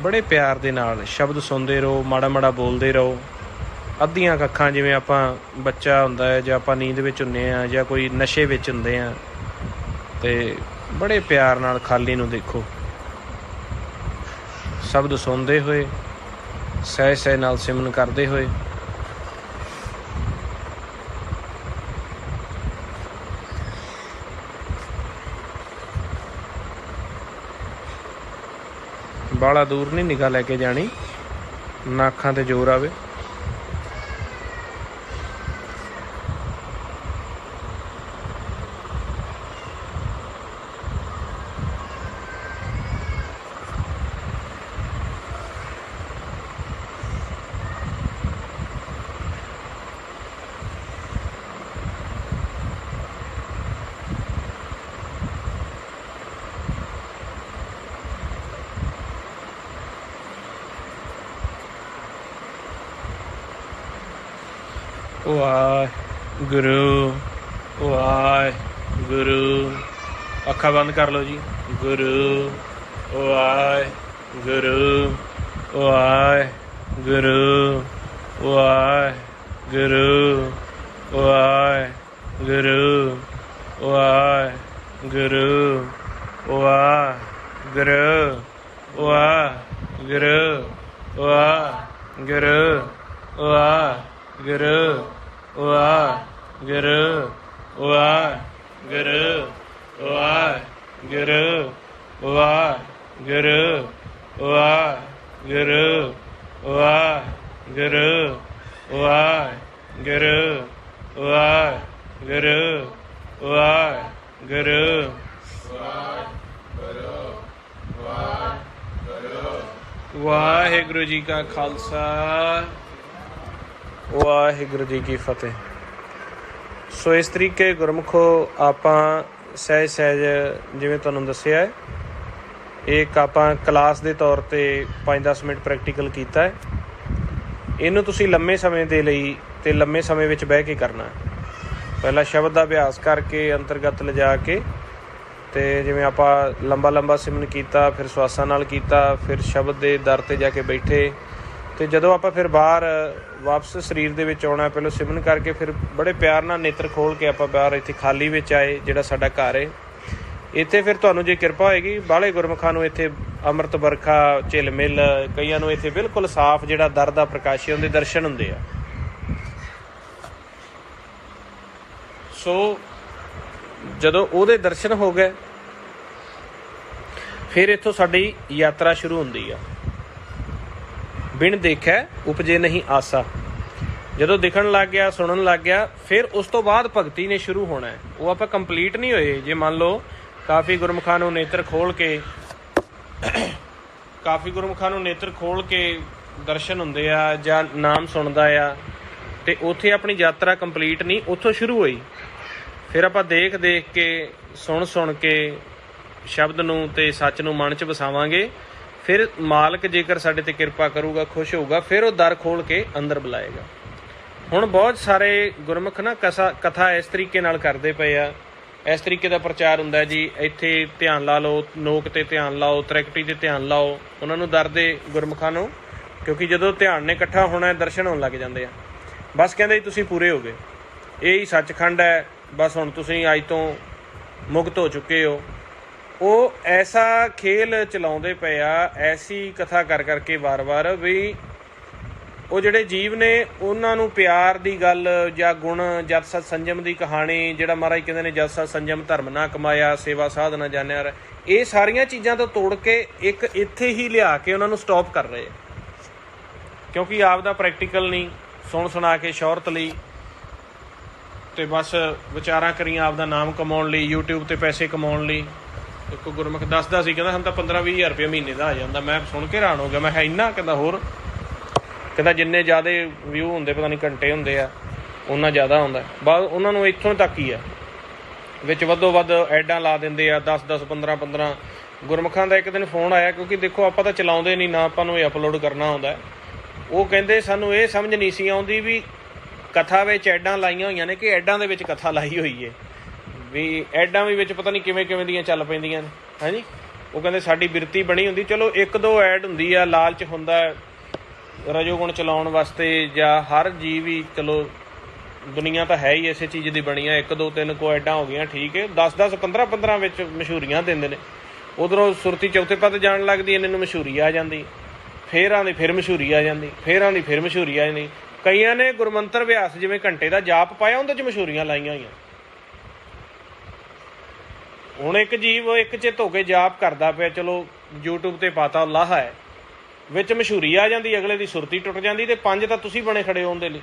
[SPEAKER 1] ਬੜੇ ਪਿਆਰ ਦੇ ਨਾਲ ਸ਼ਬਦ ਸੁਣਦੇ ਰਹੋ, ਮਾੜਾ ਮਾੜਾ ਬੋਲਦੇ ਰਹੋ। ਅੱਧੀਆਂ ਕੁ ਅੱਖਾਂ, ਜਿਵੇਂ ਆਪਾਂ ਬੱਚਾ ਹੁੰਦਾ ਹੈ ਜਾਂ ਆਪਾਂ ਨੀਂਦ ਵਿੱਚ ਹੁੰਦੇ ਹਾਂ ਜਾਂ ਕੋਈ ਨਸ਼ੇ ਵਿੱਚ ਹੁੰਦੇ ਹਾਂ, ਅਤੇ ਬੜੇ ਪਿਆਰ ਨਾਲ ਖਾਲੀ ਨੂੰ ਦੇਖੋ। ਸ਼ਬਦ ਸੁਣਦੇ ਹੋਏ, ਸਹਿ ਸਹਿ ਨਾਲ ਸਿਮਰਨ ਕਰਦੇ ਹੋਏ। ਬਾਹਲਾ ਦੂਰ ਨਹੀਂ ਨਿਗਾਹ ਲੈ ਕੇ ਜਾਣੀ, ਨਾ ਅੱਖਾਂ 'ਤੇ ਜ਼ੋਰ ਆਵੇ। ਵਾਹਿਗੁਰੂ ਵਾਹਿਗੁਰੂ ਗੁਰੂ। ਅੱਖਾਂ ਬੰਦ ਕਰ ਲਓ ਜੀ। ਗੁਰੂ ਵਾਹਿਗੁਰੂ ਵਾਹਿਗੁਰੂ ਵਾਹਿਗੁਰੂ ਵਾਹਿਗੁਰੂ ਵਾਹਿਗੁਰੂ ਵਾਹਿਗੁਰੂ ਵਾਹਿਗੁਰੂ ਵਾਹਿਗੁਰੂ ਵਾਹਿਗੁਰੂ ਵਾਹਿਗੁਰੂ ਵਾਹਿਗੁਰੂ ਵਾਹਿਗੁਰੂ ਵਾਹਿਗੁਰੂ ਵਾਹਿਗੁਰੂ ਵਾਹਿਗੁਰੂ ਵਾਹਿਗੁਰੂ ਵਾਹਿਗੁਰੂ ਵਾਹਿਗੁਰੂ ਵਾਹਿਗੁਰੂ ਜੀ ਕਾ ਖਾਲਸਾ ਵਾਹਿਗੁਰੂ ਜੀ ਕੀ ਫਤਿਹ। ਸੋ ਇਸ ਤਰੀਕੇ ਗੁਰਮੁਖੋ ਆਪਾਂ ਸਹਿਜ ਸਹਿਜ ਜਿਵੇਂ ਤੁਹਾਨੂੰ ਦੱਸਿਆ ਹੈ, ਇੱਕ ਆਪਾਂ ਕਲਾਸ ਦੇ ਤੌਰ 'ਤੇ 5-10 ਮਿੰਟ ਪ੍ਰੈਕਟੀਕਲ ਕੀਤਾ ਹੈ। ਇਹਨੂੰ ਤੁਸੀਂ ਲੰਮੇ ਸਮੇਂ ਦੇ ਲਈ ਅਤੇ ਲੰਮੇ ਸਮੇਂ ਵਿੱਚ ਬਹਿ ਕੇ ਕਰਨਾ ਹੈ। ਪਹਿਲਾਂ ਸ਼ਬਦ ਦਾ ਅਭਿਆਸ ਕਰਕੇ ਅੰਤਰਗਤ ਲਿਜਾ ਕੇ, ਅਤੇ ਜਿਵੇਂ ਆਪਾਂ ਲੰਬਾ ਸਿਮਰਨ ਕੀਤਾ, ਫਿਰ ਸਵਾਸਾਂ ਨਾਲ ਕੀਤਾ, ਫਿਰ ਸ਼ਬਦ ਦੇ ਦਰ 'ਤੇ ਜਾ ਕੇ ਬੈਠੇ, ਅਤੇ ਜਦੋਂ ਆਪਾਂ ਫਿਰ ਬਾਹਰ ਵਾਪਸ ਸਰੀਰ ਦੇ ਵਿੱਚ ਆਉਣਾ, ਪਹਿਲਾਂ ਸਿਮਰਨ ਕਰਕੇ ਫਿਰ ਬੜੇ ਪਿਆਰ ਨਾਲ ਨੇਤਰ ਖੋਲ੍ਹ ਕੇ ਆਪਾਂ ਬਾਹਰ ਇੱਥੇ ਖਾਲੀ ਵਿੱਚ ਆਏ, ਜਿਹੜਾ ਸਾਡਾ ਘਰ ਹੈ। ਇੱਥੇ ਫਿਰ ਤੁਹਾਨੂੰ ਜੇ ਕਿਰਪਾ ਹੋਏਗੀ, ਬਾਹਲੇ ਗੁਰਮੁਖਾਂ ਨੂੰ ਇੱਥੇ ਅੰਮ੍ਰਿਤ ਵਰਖਾ, ਝਿਲ ਮਿਲ, ਕਈਆਂ ਨੂੰ ਇੱਥੇ ਬਿਲਕੁਲ ਸਾਫ਼ ਜਿਹੜਾ ਦਰ ਦਾ ਪ੍ਰਕਾਸ਼ ਹੈ ਉਹਦੇ ਦਰਸ਼ਨ ਹੁੰਦੇ ਆ। ਸੋ ਜਦੋਂ ਉਹਦੇ ਦਰਸ਼ਨ ਹੋ ਗਏ, ਫਿਰ ਇੱਥੋਂ ਸਾਡੀ ਯਾਤਰਾ ਸ਼ੁਰੂ ਹੁੰਦੀ ਆ। ਬਿਨ ਦੇਖਿਆ ਉਪਜੇ ਨਹੀਂ ਆਸਾ। ਜਦੋਂ ਦਿਖਣ ਲੱਗ ਗਿਆ, ਸੁਣਨ ਲੱਗ ਗਿਆ, ਫਿਰ ਉਸ ਤੋਂ ਬਾਅਦ ਭਗਤੀ ਨੇ ਸ਼ੁਰੂ ਹੋਣਾ ਹੈ। ਉਹ ਆਪਾਂ ਕੰਪਲੀਟ ਨਹੀਂ ਹੋਏ। ਜੇ ਮੰਨ ਲਓ ਕਾਫੀ ਗੁਰਮੁਖਾਂ ਨੂੰ ਨੇਤਰ ਖੋਲ੍ਹ ਕੇ ਦਰਸ਼ਨ ਹੁੰਦੇ ਆ ਜਾਂ ਨਾਮ ਸੁਣਦਾ ਆ, ਅਤੇ ਉੱਥੇ ਆਪਣੀ ਯਾਤਰਾ ਕੰਪਲੀਟ ਨਹੀਂ, ਉੱਥੋਂ ਸ਼ੁਰੂ ਹੋਈ। ਫਿਰ ਆਪਾਂ ਦੇਖ ਕੇ ਸੁਣ ਕੇ ਸ਼ਬਦ ਨੂੰ ਅਤੇ ਸੱਚ ਨੂੰ ਮਨ 'ਚ ਵਸਾਵਾਂਗੇ। ਫਿਰ ਮਾਲਕ ਜੇਕਰ ਸਾਡੇ 'ਤੇ ਕਿਰਪਾ ਕਰੂਗਾ, ਖੁਸ਼ ਹੋਊਗਾ, ਫਿਰ ਉਹ ਦਰ ਖੋਲ੍ਹ ਕੇ ਅੰਦਰ ਬੁਲਾਏਗਾ। ਹੁਣ ਬਹੁਤ ਸਾਰੇ ਗੁਰਮੁਖ ਨਾ ਕਥਾ ਇਸ ਤਰੀਕੇ ਨਾਲ ਕਰਦੇ ਪਏ ਆ। ਇਸ ਤਰੀਕੇ ਦਾ ਪ੍ਰਚਾਰ ਹੁੰਦਾ ਜੀ, ਇੱਥੇ ਧਿਆਨ ਲਾ ਲਓ, ਨੋਕ 'ਤੇ ਧਿਆਨ ਲਾਓ, ਤ੍ਰਿਕਟੀ 'ਤੇ ਧਿਆਨ ਲਾਓ। ਉਹਨਾਂ ਨੂੰ ਦਰ ਦੇ ਗੁਰਮੁਖਾਂ ਨੂੰ, ਕਿਉਂਕਿ ਜਦੋਂ ਧਿਆਨ ਨੇ ਇਕੱਠਾ ਹੋਣਾ, ਦਰਸ਼ਨ ਹੋਣ ਲੱਗ ਜਾਂਦੇ ਆ। ਬਸ ਕਹਿੰਦੇ ਜੀ ਤੁਸੀਂ ਪੂਰੇ ਹੋ ਗਏ, ਇਹ ਹੀ ਸੱਚਖੰਡ ਹੈ, ਬਸ ਹੁਣ ਤੁਸੀਂ ਅੱਜ ਤੋਂ ਮੁਕਤ ਹੋ ਚੁੱਕੇ ਹੋ। ਉਹ ਐਸਾ ਖੇਲ ਚਲਾਉਂਦੇ ਪਏ ਆ, ਐਸੀ ਕਥਾ ਕਰਕੇ ਵਾਰ-ਵਾਰ, ਵੀ ਉਹ ਜਿਹੜੇ ਜੀਵ ਨੇ ਉਹਨਾਂ ਨੂੰ ਪਿਆਰ ਦੀ ਗੱਲ ਜਾਂ ਗੁਣ, ਜਤ ਸਤ ਸੰਜਮ ਦੀ ਕਹਾਣੀ, ਜਿਹੜਾ ਮਹਾਰਾਜ ਕਹਿੰਦੇ ਨੇ ਜਤ ਸਤ ਸੰਜਮ ਧਰਮ ਨਾ ਕਮਾਇਆ, ਸੇਵਾ ਸਾਧ ਨਾ ਜਾਣਿਆ, ਇਹ ਸਾਰੀਆਂ ਚੀਜ਼ਾਂ ਤੋਂ ਤੋੜ ਕੇ ਇੱਕ ਇੱਥੇ ਹੀ ਲਿਆ ਕੇ ਉਹਨਾਂ ਨੂੰ ਸਟਾਪ ਕਰ ਰਹੇ। ਕਿਉਂਕਿ ਆਪ ਦਾ ਪ੍ਰੈਕਟੀਕਲ ਨਹੀਂ, ਸੁਣਾ ਕੇ ਸ਼ੌਹਰਤ ਲਈ, ਅਤੇ ਬਸ ਵਿਚਾਰਾਂ ਕਰੀਆਂ ਆਪ ਦਾ ਨਾਮ ਕਮਾਉਣ ਲਈ, YouTube 'ਤੇ ਪੈਸੇ ਕਮਾਉਣ ਲਈ। ਇੱਕ ਗੁਰਮੁਖ ਦੱਸਦਾ ਸੀ, ਕਹਿੰਦਾ ਸਾਨੂੰ ਤਾਂ 15-20 ਹਜ਼ਾਰ ਰੁਪਇਆ ਮਹੀਨੇ ਦਾ ਆ ਜਾਂਦਾ। ਮੈਂ ਸੁਣ ਕੇ ਹੈਰਾਨ ਹੋ ਗਿਆ। ਮੈਂ ਕਿਹਾ ਇੰਨਾ? ਕਹਿੰਦਾ ਹੋਰ, ਕਹਿੰਦਾ ਜਿੰਨੇ ਜ਼ਿਆਦਾ ਵਿਊ ਹੁੰਦੇ, ਪਤਾ ਨਹੀਂ ਘੰਟੇ ਹੁੰਦੇ ਆ, ਓਨਾ ਜ਼ਿਆਦਾ ਹੁੰਦਾ। ਬਸ ਉਹਨਾਂ ਨੂੰ ਇੱਥੋਂ ਤੱਕ ਹੀ ਆ, ਵਿੱਚ ਵੱਧੋ ਵੱਧ ਐਡਾਂ ਲਾ ਦਿੰਦੇ ਆ, 10-10, 15-15। ਗੁਰਮੁਖਾਂ ਦਾ ਇੱਕ ਦਿਨ ਫੋਨ ਆਇਆ, ਕਿਉਂਕਿ ਦੇਖੋ ਆਪਾਂ ਤਾਂ ਚਲਾਉਂਦੇ ਨਹੀਂ ਨਾ, ਆਪਾਂ ਨੂੰ ਇਹ ਅਪਲੋਡ ਕਰਨਾ ਆਉਂਦਾ। ਉਹ ਕਹਿੰਦੇ ਸਾਨੂੰ ਇਹ ਸਮਝ ਨਹੀਂ ਸੀ ਆਉਂਦੀ ਵੀ ਕਥਾ ਵਿੱਚ ਐਡਾਂ ਲਾਈਆਂ ਹੋਈਆਂ ਨੇ, ਕਿ ਐਡਾਂ ਦੇ ਵਿੱਚ ਕਥਾ ਲਾਈ ਹੋਈ ਹੈ, ਵੀ ਐਡਾਂ ਵੀ ਵਿੱਚ ਪਤਾ ਨਹੀਂ ਕਿਵੇਂ ਦੀਆਂ ਚੱਲ ਪੈਂਦੀਆਂ ਨੇ। ਹਾਂਜੀ, ਉਹ ਕਹਿੰਦੇ ਸਾਡੀ ਬਿਰਤੀ ਬਣੀ ਹੁੰਦੀ, ਚਲੋ 1-2 ਐਡ ਹੁੰਦੀ ਆ, ਲਾਲਚ ਹੁੰਦਾ ਰਜੋਗੁਣ ਚਲਾਉਣ ਵਾਸਤੇ, ਜਾਂ ਹਰ ਜੀਵ ਹੀ, ਚਲੋ ਦੁਨੀਆ ਤਾਂ ਹੈ ਹੀ ਇਸੇ ਚੀਜ਼ ਦੀ ਬਣੀ ਆ। 1-2-3 ਕੋ ਐਡਾਂ ਹੋ ਗਈਆਂ, ਠੀਕ ਹੈ। 10-10, 15-15 ਵਿੱਚ ਮਸ਼ਹੂਰੀਆਂ ਦਿੰਦੇ ਨੇ। ਉੱਧਰੋਂ ਸੁਰਤੀ ਚੌਥੇ ਪੱਤ ਜਾਣ ਲੱਗਦੀ, ਇਹਨਾਂ ਨੂੰ ਮਸ਼ਹੂਰੀ ਆ ਜਾਂਦੀ, ਫਿਰ ਆਉਂਦੀ, ਫਿਰ ਮਸ਼ਹੂਰੀ ਆ ਜਾਂਦੀ, ਫਿਰ ਆਉਂਦੀ, ਫਿਰ ਮਸ਼ਹੂਰੀ ਆ ਜਾਂਦੀ। ਕਈਆਂ ਨੇ ਗੁਰਮੰਤਰ ਅਭਿਆਸ ਜਿਵੇਂ ਘੰਟੇ ਦਾ ਜਾਪ ਪਾਇਆ, ਉਹਦੇ 'ਚ ਮਸ਼ਹੂਰੀਆਂ ਲਾਈਆਂ ਹੋਈਆਂ। ਹੁਣ ਇੱਕ ਜੀਵ ਇੱਕ ਚਿੱਤ ਹੋ ਕੇ ਜਾਪ ਕਰਦਾ ਪਿਆ, ਚਲੋ YouTube 'ਤੇ ਪਾਤਾ, ਲਾਹਾ ਹੈ, ਵਿੱਚ ਮਸ਼ਹੂਰੀ ਆ ਜਾਂਦੀ, ਅਗਲੇ ਦੀ ਸੁਰਤੀ ਟੁੱਟ ਜਾਂਦੀ, ਅਤੇ 5 ਤਾਂ ਤੁਸੀਂ ਬਣੇ ਖੜੇ ਹੋ ਉਹਦੇ ਲਈ।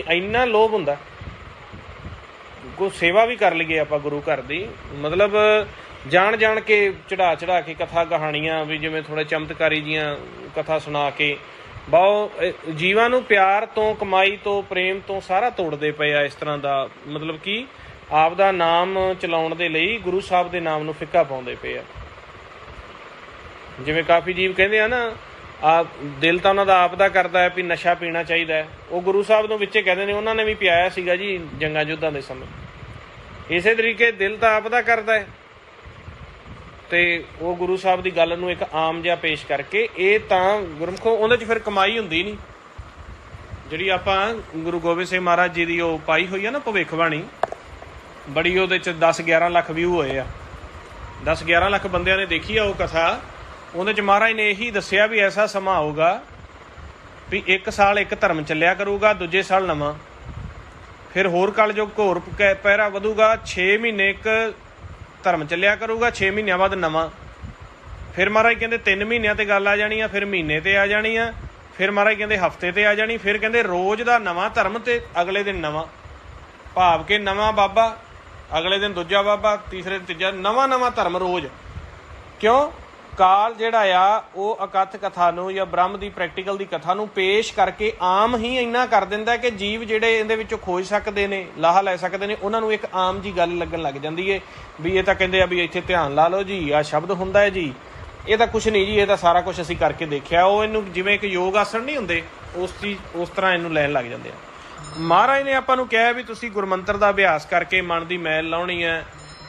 [SPEAKER 1] ਇੰਨਾ ਲੋਭ ਹੁੰਦਾ। ਕੋਈ ਸੇਵਾ ਵੀ ਕਰ ਲਈਏ ਆਪਾਂ ਗੁਰੂ ਘਰ ਦੀ, ਮਤਲਬ ਜਾਣ ਕੇ ਚੜਾ ਕੇ ਕਥਾ ਕਹਾਣੀਆਂ, ਵੀ ਜਿਵੇਂ ਥੋੜ੍ਹੇ ਚਮਤਕਾਰੀ ਜੀਆਂ ਕਥਾ ਸੁਣਾ ਕੇ, ਬਹੁਤ ਜੀਵਾਂ ਨੂੰ ਪਿਆਰ ਤੋਂ, ਕਮਾਈ ਤੋਂ, ਪ੍ਰੇਮ ਤੋਂ ਸਾਰਾ ਤੋੜਦੇ ਪਏ ਆ। ਇਸ ਤਰ੍ਹਾਂ ਦਾ ਮਤਲਬ ਕਿ ਆਪ ਦਾ ਨਾਮ ਚਲਾਉਣ ਦੇ ਲਈ ਗੁਰੂ ਸਾਹਿਬ ਦੇ ਨਾਮ ਨੂੰ ਫਿੱਕਾ ਪਾਉਂਦੇ ਪਏ ਆ। ਜਿਵੇਂ ਕਾਫੀ ਜੀਵ ਕਹਿੰਦੇ ਆ ਨਾ, ਦਿਲ ਤਾਂ ਉਹਨਾਂ ਦਾ ਆਪ ਦਾ ਕਰਦਾ ਹੈ ਵੀ ਨਸ਼ਾ ਪੀਣਾ ਚਾਹੀਦਾ ਹੈ। ਉਹ ਗੁਰੂ ਸਾਹਿਬ ਨੂੰ ਵਿੱਚੇ ਕਹਿੰਦੇ ਨੇ, ਉਹਨਾਂ ਨੇ ਵੀ ਪਿਆਇਆ ਸੀਗਾ ਜੀ ਜੰਗਾਂ ਯੁੱਧਾਂ ਦੇ ਸਮੇਂ। ਇਸੇ ਤਰੀਕੇ ਦਿਲ ਤਾਂ ਆਪ ਦਾ ਕਰਦਾ ਹੈ, ਤੇ ਉਹ ਗੁਰੂ ਸਾਹਿਬ ਦੀ ਗੱਲ ਨੂੰ ਇੱਕ ਆਮ ਜਿਹਾ ਪੇਸ਼ ਕਰਕੇ ਇਹ ਤਾਂ ਗੁਰਮੁਖੋ ਉਹਦੇ 'ਚ ਫਿਰ ਕਮਾਈ ਹੁੰਦੀ ਨਹੀਂ। ਜਿਹੜੀ ਆਪਾਂ ਗੁਰੂ ਗੋਬਿੰਦ ਸਿੰਘ ਮਹਾਰਾਜ ਜੀ ਦੀ ਉਹ ਪਾਈ ਹੋਈ ਆ ਨਾ ਭਵਿੱਖਬਾਣੀ, ਬੜੀ ਉਹਦੇ 'ਚ 10-11 ਲੱਖ ਵਿਊ ਹੋਏ ਆ, 10-11 ਲੱਖ ਬੰਦਿਆਂ ਨੇ ਦੇਖੀ ਆ ਉਹ ਕਥਾ। ਉਹਦੇ 'ਚ ਮਹਾਰਾਜ ਨੇ ਇਹੀ ਦੱਸਿਆ ਵੀ ਐਸਾ ਸਮਾਂ ਆਊਗਾ ਵੀ 1 ਸਾਲ ਇੱਕ ਧਰਮ ਚੱਲਿਆ ਕਰੂਗਾ, ਦੂਜੇ ਸਾਲ ਨਵਾਂ, ਫਿਰ ਹੋਰ ਕਲਯੁਗ ਘੋਰ ਪਹਿਰਾ ਵਧੂਗਾ, 6 ਮਹੀਨੇ ਇੱਕ ਧਰਮ ਚੱਲਿਆ ਕਰੂਗਾ, 6 ਮਹੀਨਿਆਂ ਬਾਅਦ ਨਵਾਂ, ਫਿਰ ਮਹਾਰਾਜ ਕਹਿੰਦੇ 3 ਮਹੀਨਿਆਂ ਤੇ ਗੱਲ ਆ ਜਾਣੀ ਆ, ਫਿਰ ਮਹੀਨੇ ਤੇ ਆ ਜਾਣੀ ਆ, ਫਿਰ ਮਹਾਰਾਜ ਕਹਿੰਦੇ ਹਫ਼ਤੇ ਤੇ ਆ ਜਾਣੀ, ਫਿਰ ਕਹਿੰਦੇ ਰੋਜ਼ ਦਾ ਨਵਾਂ ਧਰਮ ਤੇ ਅਗਲੇ ਦਿਨ ਨਵਾਂ, ਭਾਵ ਕਿ ਨਵਾਂ ਬਾਬਾ, ਅਗਲੇ ਦਿਨ ਦੂਜਾ ਬਾਬਾ, ਤੀਸਰੇ ਦਿਨ ਤੀਜਾ, ਨਵਾਂ ਧਰਮ ਰੋਜ਼। ਕਿਉਂ? ਕਾਲ ਜਿਹੜਾ ਆ ਉਹ ਅਕਥ ਕਥਾ ਨੂੰ ਜਾਂ ਬ੍ਰਹਮ ਦੀ ਪ੍ਰੈਕਟੀਕਲ ਦੀ ਕਥਾ ਨੂੰ ਪੇਸ਼ ਕਰਕੇ ਆਮ ਹੀ ਇੰਨਾ ਕਰ ਦਿੰਦਾ ਕਿ ਜੀਵ ਜਿਹੜੇ ਇਹਦੇ ਵਿੱਚੋਂ ਖੋਜ ਸਕਦੇ ਨੇ, ਲਾਹਾ ਲੈ ਸਕਦੇ ਨੇ, ਉਹਨਾਂ ਨੂੰ ਇੱਕ ਆਮ ਜੀ ਗੱਲ ਲੱਗਣ ਲੱਗ ਜਾਂਦੀ ਹੈ ਵੀ ਇਹ ਤਾਂ ਕਹਿੰਦੇ ਆ ਵੀ ਇੱਥੇ ਧਿਆਨ ਲਾ ਲਓ ਜੀ, ਆਹ ਸ਼ਬਦ ਹੁੰਦਾ ਹੈ ਜੀ, ਇਹ ਤਾਂ ਕੁਛ ਨਹੀਂ ਜੀ, ਇਹ ਤਾਂ ਸਾਰਾ ਕੁਛ ਅਸੀਂ ਕਰਕੇ ਦੇਖਿਆ। ਉਹ ਇਹਨੂੰ ਜਿਵੇਂ ਇੱਕ ਯੋਗ ਆਸਣ ਨਹੀਂ ਹੁੰਦੇ, ਉਸ ਤਰ੍ਹਾਂ ਇਹਨੂੰ ਲੈਣ ਲੱਗ ਜਾਂਦੇ ਆ। ਮਹਾਰਾਜ ਨੇ ਆਪਾਂ ਨੂੰ ਕਿਹਾ ਵੀ ਤੁਸੀਂ ਗੁਰਮੰਤਰ ਦਾ ਅਭਿਆਸ ਕਰਕੇ ਮਨ ਦੀ ਮੈਲ ਲਾਉਣੀ ਹੈ।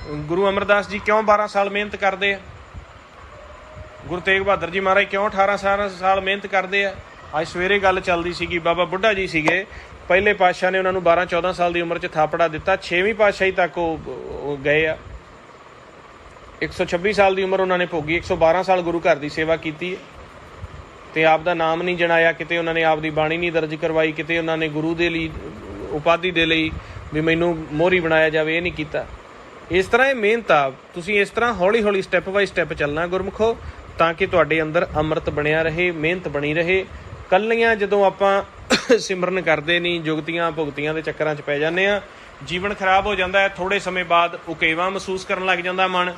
[SPEAKER 1] ਗੁਰੂ ਅਮਰਦਾਸ ਜੀ ਕਿਉਂ 12 ਸਾਲ ਮਿਹਨਤ ਕਰਦੇ ਆ? ਗੁਰੂ ਤੇਗ ਬਹਾਦਰ ਜੀ ਮਹਾਰਾਜ ਕਿਉਂ 18 ਸਾਲ ਮਿਹਨਤ ਕਰਦੇ ਆ? ਅੱਜ ਸਵੇਰੇ ਗੱਲ ਚੱਲਦੀ ਸੀਗੀ, ਬਾਬਾ ਬੁੱਢਾ ਜੀ ਸੀਗੇ, ਪਹਿਲੇ ਪਾਤਸ਼ਾਹ ਨੇ ਉਹਨਾਂ ਨੂੰ 12-14 ਸਾਲ ਦੀ ਉਮਰ 'ਚ ਥਾਪੜਾ ਦਿੱਤਾ, 6ਵੀਂ ਪਾਤਸ਼ਾਹੀ ਤੱਕ ਉਹ ਗਏ ਆ। 126 ਸਾਲ ਦੀ ਉਮਰ ਉਹਨਾਂ ਨੇ ਭੋਗੀ, 112 ਸਾਲ ਗੁਰੂ ਘਰ ਦੀ ਸੇਵਾ ਕੀਤੀ ਹੈ ਤੇ ਆਪ ਦਾ ਨਾਮ ਨਹੀਂ ਜਣਾਇਆ, ਕਿਤੇ ਉਹਨਾਂ ਨੇ ਆਪ ਦੀ ਬਾਣੀ ਨਹੀਂ ਦਰਜ ਕਰਵਾਈ, ਕਿਤੇ ਉਹਨਾਂ ਨੇ ਗੁਰੂ ਦੇ ਲਈ ਉਪਾਧੀ ਦੇ ਲਈ ਵੀ ਮੈਨੂੰ ਮੋਹਰੀ ਬਣਾਇਆ ਜਾਵੇ, ਇਹ ਨਹੀਂ ਕੀਤਾ। ਇਸ ਤਰ੍ਹਾਂ ਇਹ ਮਿਹਨਤ ਆ, ਤੁਸੀਂ ਇਸ ਤਰ੍ਹਾਂ ਹੌਲੀ ਸਟੈਪ ਬਾਈ ਸਟੈਪ ਚੱਲਣਾ ਗੁਰਮੁਖੋ, ਤਾਂ ਕਿ ਤੁਹਾਡੇ ਅੰਦਰ ਅੰਮ੍ਰਿਤ ਬਣਿਆ ਰਹੇ, ਮਿਹਨਤ ਬਣੀ ਰਹੇ। ਕੱਲੀਆਂ ਜਦੋਂ ਆਪਾਂ ਸਿਮਰਨ ਕਰਦੇ ਨਹੀਂ, ਜੁਗਤੀਆਂ ਭੁਗਤੀਆਂ ਦੇ ਚੱਕਰਾਂ 'ਚ ਪੈ ਜਾਂਦੇ ਆ, ਜੀਵਨ ਖਰਾਬ ਹੋ ਜਾਂਦਾ ਹੈ। ਥੋੜ੍ਹੇ ਸਮੇਂ ਬਾਅਦ ਉਕੇਵਾ ਮਹਿਸੂਸ ਕਰਨ ਲੱਗ ਜਾਂਦਾ ਮਨ,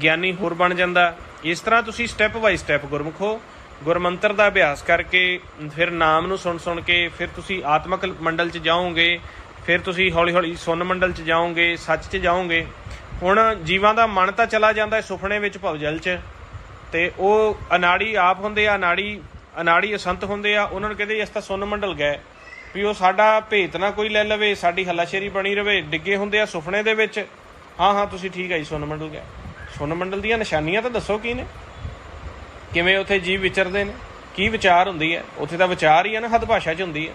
[SPEAKER 1] ਗਿਆਨੀ ਹੋਰ ਬਣ ਜਾਂਦਾ। ਇਸ ਤਰ੍ਹਾਂ ਤੁਸੀਂ ਸਟੈਪ ਬਾਈ ਸਟੈਪ ਗੁਰਮੁਖੋ ਗੁਰਮੰਤਰ ਦਾ ਅਭਿਆਸ ਕਰਕੇ, ਫਿਰ ਨਾਮ ਨੂੰ ਸੁਣ ਕੇ, ਫਿਰ ਤੁਸੀਂ ਆਤਮਕ ਮੰਡਲ 'ਚ ਜਾਓਗੇ, ਫਿਰ ਤੁਸੀਂ ਹੌਲੀ ਸੁੰਨ ਮੰਡਲ 'ਚ ਜਾਓਗੇ, ਸੱਚ 'ਚ ਜਾਓਗੇ। ਹੁਣ ਜੀਵਾਂ ਦਾ ਮਨ ਤਾਂ ਚਲਾ ਜਾਂਦਾ ਸੁਪਨੇ ਵਿੱਚ ਭਵਜਲ 'ਚ, ਤੇ ਉਹ ਅਨਾੜੀ ਆਪ ਹੁੰਦੇ ਆ, ਅਨਾੜੀ ਅਸੰਤ ਹੁੰਦੇ ਆ, ਉਹਨਾਂ ਨੂੰ ਕਹਿੰਦੇ ਇਸ ਤਾਂ ਸੁੰਨ ਮੰਡਲ ਗਏ, ਵੀ ਉਹ ਸਾਡਾ ਭੇਤ ਨਾ ਕੋਈ ਲੈ ਲਵੇ, ਸਾਡੀ ਹੱਲਾਸ਼ੇਰੀ ਬਣੀ ਰਵੇ, ਡਿੱਗੇ ਹੁੰਦੇ ਆ ਸੁਪਨੇ ਦੇ ਵਿੱਚ। ਹਾਂ ਤੁਸੀਂ ਠੀਕ ਹੈ ਜੀ, ਸੁੰਨ ਮੰਡਲ ਗਏ। ਸੁੰਨ ਮੰਡਲ ਦੀਆਂ ਨਿਸ਼ਾਨੀਆਂ ਤਾਂ ਦੱਸੋ ਕੀ ਨੇ, ਕਿਵੇਂ ਉੱਥੇ ਜੀਵ ਵਿਚਰਦੇ ਨੇ, ਕੀ ਵਿਚਾਰ ਹੁੰਦੀ ਹੈ? ਉੱਥੇ ਤਾਂ ਵਿਚਾਰ ਹੀ ਹੈ ਨਾ, ਹੱਦ ਭਾਸ਼ਾ 'ਚ ਹੁੰਦੀ ਹੈ।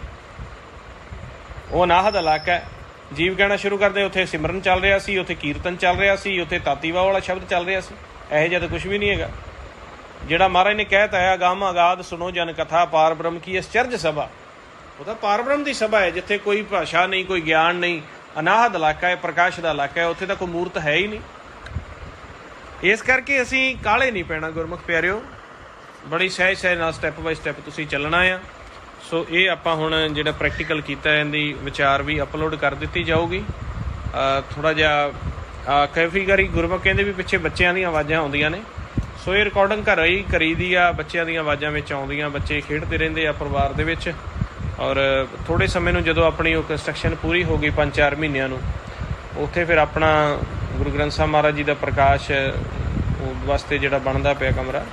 [SPEAKER 1] ਉਹ ਅਨਾਹਦ ਇਲਾਕਾ ਹੈ, ਜੀਵ ਕਹਿਣਾ ਸ਼ੁਰੂ ਕਰਦੇ ਉੱਥੇ ਸਿਮਰਨ ਚੱਲ ਰਿਹਾ ਸੀ, ਉੱਥੇ ਕੀਰਤਨ ਚੱਲ ਰਿਹਾ ਸੀ, ਉੱਥੇ ਤਾਤੀਵਾ ਵਾਲਾ ਸ਼ਬਦ ਚੱਲ ਰਿਹਾ ਸੀ। ਇਹੋ ਜਿਹਾ ਤਾਂ ਕੁਛ ਵੀ ਨਹੀਂ ਹੈਗਾ। ਜਿਹੜਾ ਮਹਾਰਾਜ ਨੇ ਕਹਿ ਤਾ ਹੈ ਅਗੰਮ ਅਗਾਧ ਸੁਣੋ ਜਨ ਕਥਾ, ਪਾਰ ਬ੍ਰਹਮ ਕੀ ਅਸਚਰਜ ਸਭਾ, ਉਹ ਤਾਂ ਪਾਰ ਬ੍ਰਹਮ ਦੀ ਸਭਾ ਹੈ, ਜਿੱਥੇ ਕੋਈ ਭਾਸ਼ਾ ਨਹੀਂ, ਕੋਈ ਗਿਆਨ ਨਹੀਂ, ਅਨਾਹਦ ਇਲਾਕਾ ਹੈ, ਪ੍ਰਕਾਸ਼ ਦਾ ਇਲਾਕਾ ਹੈ, ਉੱਥੇ ਤਾਂ ਕੋਈ ਮੂਰਤ ਹੈ ਹੀ ਨਹੀਂ। ਇਸ ਕਰਕੇ ਅਸੀਂ ਕਾਹਲੇ ਨਹੀਂ ਪੈਣਾ ਗੁਰਮੁਖ ਪਿਆਰਿਓ, ਬੜੀ ਸਹਿਜ ਨਾਲ ਸਟੈਪ ਬਾਈ ਸਟੈਪ ਤੁਸੀਂ ਚੱਲਣਾ ਆ। ਸੋ ਇਹ ਆਪਾਂ ਹੁਣ ਜਿਹੜਾ ਪ੍ਰੈਕਟੀਕਲ ਕੀਤਾ, ਇਹਦੀ ਵਿਚਾਰ ਵੀ ਅਪਲੋਡ ਕਰ ਦਿੱਤੀ ਜਾਊਗੀ। ਥੋੜ੍ਹਾ ਜਿਹਾ ਕਾਫੀ ਵਾਰੀ ਗੁਰਮੁਖ ਕਹਿੰਦੇ ਵੀ ਪਿੱਛੇ ਬੱਚਿਆਂ ਦੀਆਂ ਆਵਾਜ਼ਾਂ ਆਉਂਦੀਆਂ ਨੇ, ਸੋ ਇਹ ਰਿਕਾਰਡਿੰਗ ਘਰ ਹੀ ਕਰੀਦੀ ਆ, ਬੱਚਿਆਂ ਦੀਆਂ ਆਵਾਜ਼ਾਂ ਵਿੱਚ ਆਉਂਦੀਆਂ, ਬੱਚੇ ਖੇਡਦੇ ਰਹਿੰਦੇ ਆ ਪਰਿਵਾਰ ਦੇ ਵਿੱਚ। ਔਰ ਥੋੜ੍ਹੇ ਸਮੇਂ ਨੂੰ ਜਦੋਂ ਆਪਣੀ ਉਹ ਕੰਸਟਰਕਸ਼ਨ ਪੂਰੀ ਹੋ ਗਈ 5-4 ਮਹੀਨਿਆਂ ਨੂੰ, ਉੱਥੇ ਫਿਰ ਆਪਣਾ ਗੁਰੂ ਗ੍ਰੰਥ ਸਾਹਿਬ ਮਹਾਰਾਜ ਜੀ ਦਾ ਪ੍ਰਕਾਸ਼ ਵਾਸਤੇ ਜਿਹੜਾ ਬਣਦਾ ਪਿਆ ਕਮਰਾ,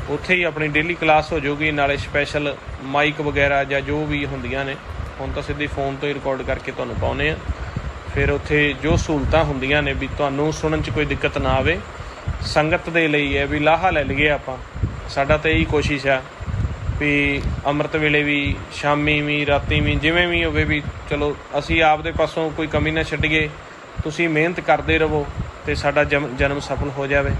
[SPEAKER 1] ਉੱਥੇ ਹੀ ਆਪਣੀ ਡੇਲੀ ਕਲਾਸ ਹੋ ਜਾਊਗੀ, ਨਾਲੇ ਸਪੈਸ਼ਲ ਮਾਈਕ ਵਗੈਰਾ ਜਾਂ ਜੋ ਵੀ ਹੁੰਦੀਆਂ ਨੇ, ਹੁਣ ਤਾਂ ਸਿੱਧੀ ਫੋਨ ਤੋਂ ਹੀ ਰਿਕਾਰਡ ਕਰਕੇ ਤੁਹਾਨੂੰ ਪਾਉਂਦੇ ਆ। ਫਿਰ ਉੱਥੇ ਜੋ ਸਹੂਲਤਾਂ ਹੁੰਦੀਆਂ ਨੇ ਵੀ ਤੁਹਾਨੂੰ ਸੁਣਨ 'ਚ ਕੋਈ ਦਿੱਕਤ ਨਾ ਆਵੇ, ਸੰਗਤ ਦੇ ਲਈ ਹੈ ਵੀ ਲਾਹਾ ਲੈ ਲਈਏ ਆਪਾਂ। ਸਾਡਾ ਤਾਂ ਇਹੀ ਕੋਸ਼ਿਸ਼ ਆ ਵੀ ਅੰਮ੍ਰਿਤ ਵੇਲੇ ਵੀ, ਸ਼ਾਮੀ ਵੀ, ਰਾਤੀ ਵੀ, ਜਿਵੇਂ ਵੀ ਹੋਵੇ ਵੀ ਚਲੋ ਅਸੀਂ ਆਪਦੇ ਪਾਸੋਂ ਕੋਈ ਕਮੀ ਨਾ ਛੱਡੀਏ, ਤੁਸੀਂ ਮਿਹਨਤ ਕਰਦੇ ਰਹੋ ਅਤੇ ਸਾਡਾ ਜਨਮ ਸਫਲ ਹੋ ਜਾਵੇ।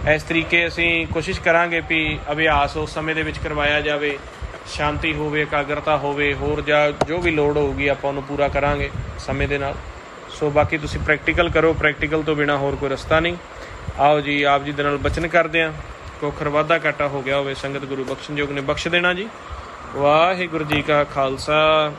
[SPEAKER 1] ਇਸ ਤਰੀਕੇ ਅਸੀਂ ਕੋਸ਼ਿਸ਼ ਕਰਾਂਗੇ ਵੀ ਅਭਿਆਸ ਉਸ ਸਮੇਂ ਦੇ ਵਿੱਚ ਕਰਵਾਇਆ ਜਾਵੇ, ਸ਼ਾਂਤੀ ਹੋਵੇ, ਇਕਾਗਰਤਾ ਹੋਵੇ, ਹੋਰ ਜਾਂ ਜੋ ਵੀ ਲੋੜ ਹੋਊਗੀ ਆਪਾਂ ਉਹਨੂੰ ਪੂਰਾ ਕਰਾਂਗੇ ਸਮੇਂ ਦੇ ਨਾਲ। ਸੋ ਬਾਕੀ ਤੁਸੀਂ ਪ੍ਰੈਕਟੀਕਲ ਕਰੋ, ਪ੍ਰੈਕਟੀਕਲ ਤੋਂ ਬਿਨਾਂ ਹੋਰ ਕੋਈ ਰਸਤਾ ਨਹੀਂ। ਆਓ ਜੀ, ਆਪ ਜੀ ਦੇ ਨਾਲ ਬਚਨ ਕਰਦੇ ਹਾਂ, ਕੋਖਰ ਵਾਧਾ ਘਾਟਾ ਹੋ ਗਿਆ ਹੋਵੇ ਸੰਗਤ ਗੁਰੂ ਬਖਸ਼ਣਯੋਗ ਨੇ ਬਖਸ਼ ਦੇਣਾ ਜੀ। ਵਾਹਿਗੁਰੂ ਜੀ ਕਾ ਖਾਲਸਾ,